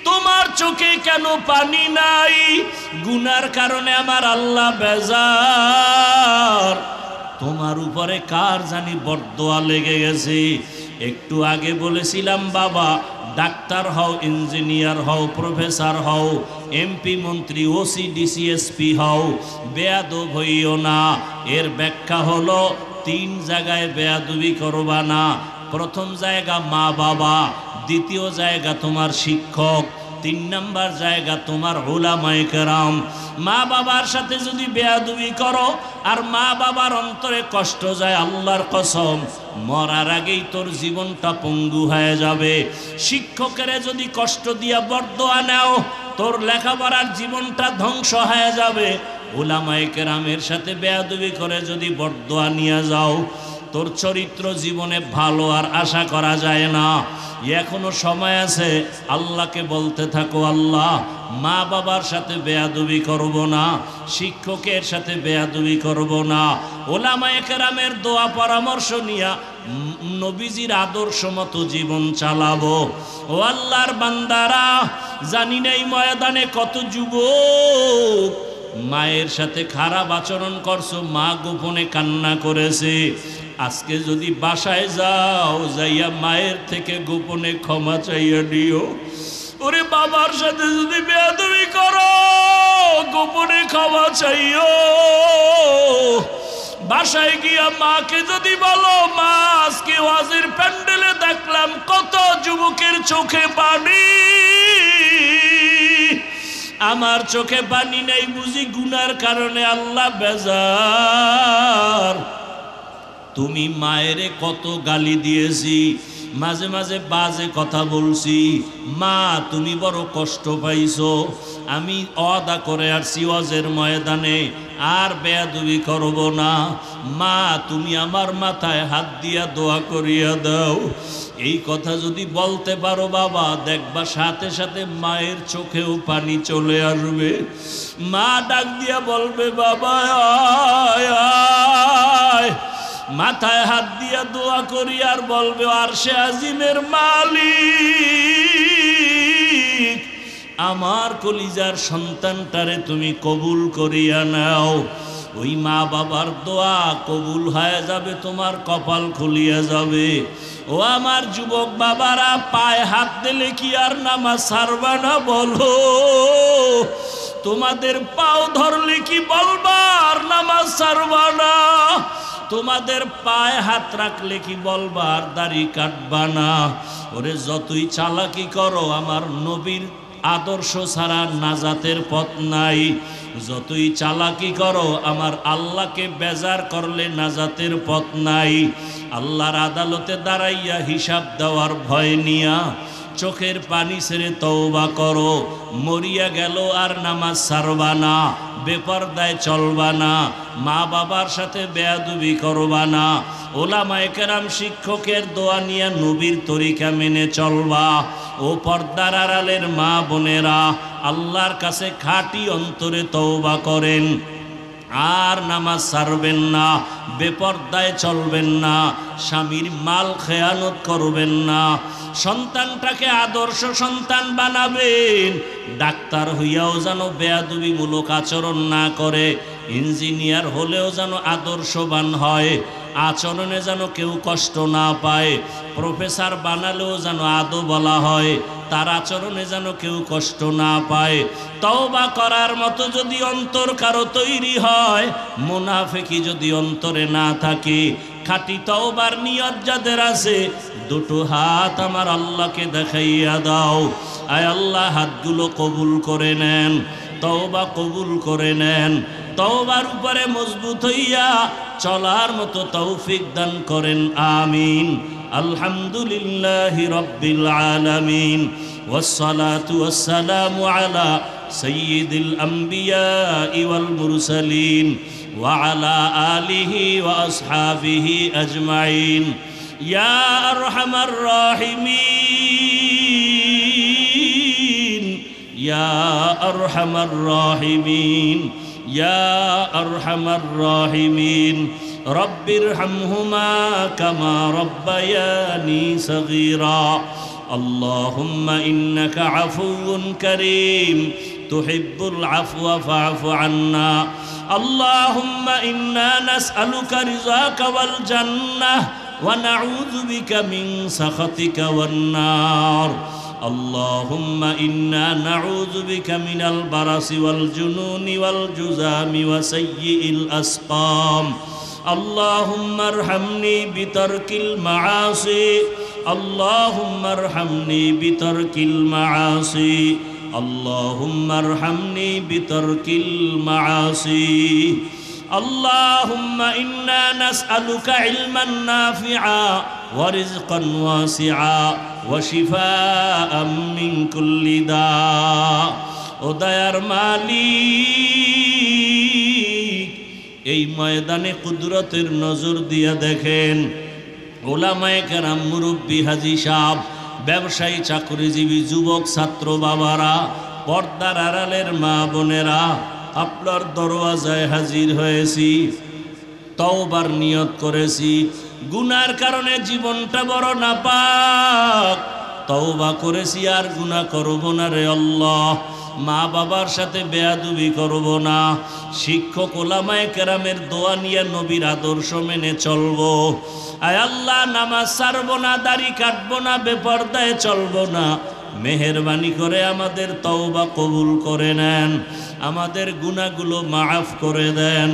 তোমার চোখে কেন পানি নাই? গুনার কারণে আমার আল্লাহ বেজার। তোমার উপরে কার জানি বরদোয়া লেগে গেছে। একটু আগে বলেছিলাম বাবা, ডাক্তার হও, ইঞ্জিনিয়ার হও, প্রফেসর হও, এমপি, মন্ত্রী, ওসি, ডিসি, এসপি হও, বেয়াদব হইও না। এর ব্যাখ্যা হলো 3 জায়গায় বেয়াদবি করবা না। প্রথম জায়গা মা বাবা, দ্বিতীয় জায়গা তোমার শিক্ষক, 3 নাম্বার জায়গা তোমার উলামায়ে কেরাম। মা বাবার সাথে যদি বেয়াদবি করো আর মা বাবার অন্তরে কষ্ট যায়, আল্লাহর কসম মরার আগেই তোর জীবনটা পঙ্গু হয়ে যাবে। শিক্ষকের যদি কষ্ট দিয়া বরদোয়া নাও, তোর লেখাপড়ার জীবনটা ধ্বংস হয়ে যাবে। উলামায়ে কেরামের সাথে বেয়াদবি করে যদি বরদোয়া নিয়ে যাও, তোর চরিত্র জীবনে ভালো আর আশা করা যায় না। এখনো সময় আছে, আল্লাহকে বলতে থাকো, আল্লাহ মা বাবার সাথে বেয়াদবি করব না, শিক্ষকের সাথে বেয়াদবি করব না, উলামায়ে কেরামের দোয়া পরামর্শ নিয়া নবীজির আদর্শ মতো জীবন চালাবো। ও আল্লাহর বান্দারা, জানি না এই ময়দানে কত যুবক মায়ের সাথে খারাপ আচরণ করছো, মা গোপনে কান্না করেছে। আজকে যদি বাসায় যাও, যাইয়া মায়ের থেকে গোপনে ক্ষমা চাইয়া দিও। ওরে বাবার সাথে যদি বেয়াদবি করো, গোপনে ক্ষমা চাইও। বাসায় গিয়া মাকে যদি বলো, মা আজকে ওয়াজের প্যান্ডেলে দেখলাম কত যুবকের চোখে পানি, আমার চোখে পানি নেই বুঝি গুনার কারণে আল্লাহ বেজার। তুমি মায়েরে কত গালি দিয়েছি, মাঝে মাঝে বাজে কথা বলছি, মা তুমি বড় কষ্ট পাইছো, আমি ওয়াদা করে আসছি ওয়াজের ময়দানে আর বেয়াদবি করব না। মা তুমি আমার মাথায় হাত দিয়া দোয়া করিয়া দাও। এই কথা যদি বলতে পারো বাবা, দেখবা সাথে সাথে মায়ের চোখেও পানি চলে আসবে। মা ডাক দিয়া বলবে বাবা আয় আয়, মাথায় হাত দিয়া দোয়া করি আর বলবে আরশে আজিমের মালিক আমার কলিজার সন্তানটারে তুমি কবুল করিয়া নাও। ওই মা বাবার দোয়া কবুল হয়ে যাবে, তোমার কপাল খুলিয়া যাবে। ও আমার যুবক বাবারা, পায়ে হাত দিলে কি আর নামাজ ছাড়বা না বলো? তোমাদের পাও ধরলে কি বলবা আর নামাজ ছাড়বা না? তোমাদের পায়ে হাত রাখলে কি বলবা আর দাড়ি কাটবা না? ওরে যতই চালাকি করো, আমার নবীর আদর্শ ছাড়া নাজাতের পথ নাই। যতই চালাকি করো, আমার আল্লাহকে বেজার করলে নাজাতের পথ নাই। আল্লাহর আদালতে দাঁড়াইয়া হিসাব দেওয়ার ভয় নিয়া চোখের পানি ছেড়ে তওবা করো। মরিয়া গেল আর নামাজ ছাড়বা না, বেপরদায় চলবা না, মা বাবার সাথে বেয়াদবি করবা না, ওলামায়ে কেরাম শিক্ষকের দোয়া নিয়ে নবীর তরিকা মেনে চলবা। ও পর্দার আড়ালের মা বোনেরা, আল্লাহর কাছে খাঁটি অন্তরে তওবা করেন আর নামাজ ছাড়বেন না, বেপরদায় চলবেন না, স্বামীর মাল খেয়ানত করবেন না, সন্তানটাকে আদর্শ সন্তান বানাবেন। ডাক্তার হইয়াও যেন বেয়াদবিমূলক আচরণ না করে, ইঞ্জিনিয়ার হলেও যেন আদর্শবান হয়, আচরণে যেন কেউ কষ্ট না পায়, প্রফেসর বানালেও যেন আদো বলা হয়, তার আচরণে যেন কেউ কষ্ট না পায়। তওবা করার মতো যদি অন্তর কারো তৈরি হয়, মুনাফিকি যদি অন্তরে না থাকে, খাঁটি তওবার নিয়ত যাদের আছে, দুটো হাত আমার আল্লাহকে দেখাইয়া দাও। আয় আল্লাহ, হাতগুলো কবুল করে নেন, তওবা কবুল করে নেন, তওবার উপরে মজবুত হইয়া চলার মতো তৌফিক দান করেন, আমিন। আলহামদুলিল্লাহি রাব্বিল আলামিন, ওয়াসসালাতু ওয়াসসালামু আলা সাইয়্যিদিল আমবিয়া ওয়াল মুরসালিন ওয়া আলা আলিহি ওয়া আসহাবিহি আজমাইন। ইয়া আরহামার রাহিমিন, ইয়া আরহামার রাহিমিন, ইয়া আরহামার রাহিমিন। রব্বিরহামহুমা কামা রব্বায়ানি সগীরা। আল্লাহুম্মা ইন্নাকা আফুউন কারীম তুহিব্বুল আফওয়া ফা'ফু আন্না। আল্লাহুম্মা ইন্না নাসআলুকা রিযাকা ওয়াল জান্নাহ ওয়া নাউযু বিকা মিন সাখাতিকা ওয়ান নার। اللهم إنا نعوذ بك من البرص والجنون والجذام وسيء الأسقام. اللهم ارحمني بترك المعاصي، اللهم ارحمني بترك المعاصي، اللهم ارحمني بترك المعاصي. اللهم إنا نسألك علما نافعا ورزقا واسعا وشفاء من كل داء. ও দয়ার মালিক, এই ময়দানে কুদরতের নজর দিয়া দেখেন, ওলামায়ে কেরাম, মুরব্বী, হাজী সাহেব, ব্যবসায়ী, চাকরিজীবী, যুবক, ছাত্র বাবারা, পর্দার আড়ালের মা বোনেরা, আপনার দরওয়াজায় হাজির হয়েছি, তওবার নিয়ত করেছি। গুনার কারণে জীবনটা বড় নাপাক, তওবা করেছি আর গুনাহ করব না রে আল্লাহ। মা বাবার সাথে বেয়াদবি করব না, শিক্ষক ওলামায়ে কেরামের দোয়া নিয়ে নবীর আদর্শ মেনে চলবো। আয় আল্লাহ, নামাজ ছাড়বো না, দাড়ি কাটবো না, বেপরদায় চলবো না। মেহেরবানি করে আমাদের তওবা কবুল করে নেন, আমাদের গুনাহগুলো মাফ করে দেন।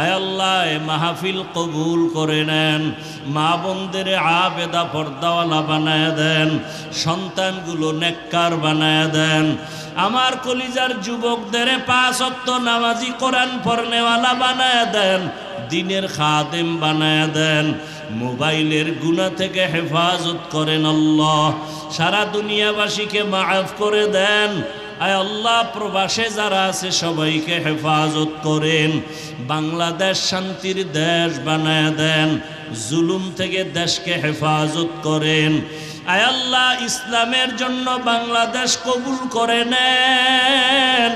আয় আল্লাহ, মাহফিল কবুল করে নেন, মা বোনদের আবেদা পর্দাওয়ালা বানায় দেন, সন্তানগুলো নেককার বানায় দেন। আমার কলিজার যুবকদের 5 ওয়াক্ত নামাজি কোরআন পড়নেওয়ালা বানায়া দেন, দ্বীনের খাদেম বানায়া দেন, মোবাইলের গুনাহ থেকে হেফাজত করেন আল্লাহ, সারা দুনিয়াবাসীকে মাফ করে দেন। আয় আল্লাহ, প্রবাসে যারা আছে সবাইকে হেফাজত করেন, বাংলাদেশ শান্তির দেশ বানায়া দেন, জুলুম থেকে দেশকে হেফাজত করেন। আয় আল্লাহ, ইসলামের জন্য বাংলাদেশ কবুল করে নেন।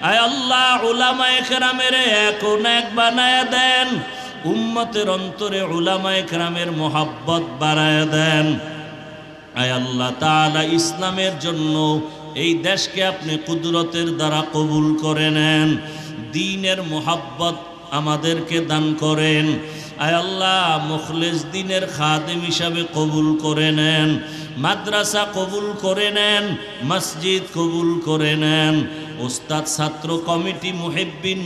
আয় আল্লাহ, উলামায়ে কেরামের এখন এক বানায়া দেন, উম্মতের অন্তরে উলামায়ে কেরামের মোহাব্বত বাড়ায়া দেন। আয় আল্লাহ তাআলা, ইসলামের জন্য এই দেশকে আপনি কুদরতের দ্বারা কবুল করে নেন, দ্বীনের মোহাব্বত আমাদেরকে দান করেন। আয় আল্লাহ, মুখলিস দ্বীনের খাদেম হিসাবে কবুল করে নেন, মাদ্রাসা কবুল করে নেন, মসজিদ কবুল করে নেন, ওস্তাদ ছাত্র কমিটি মুহিব্বিন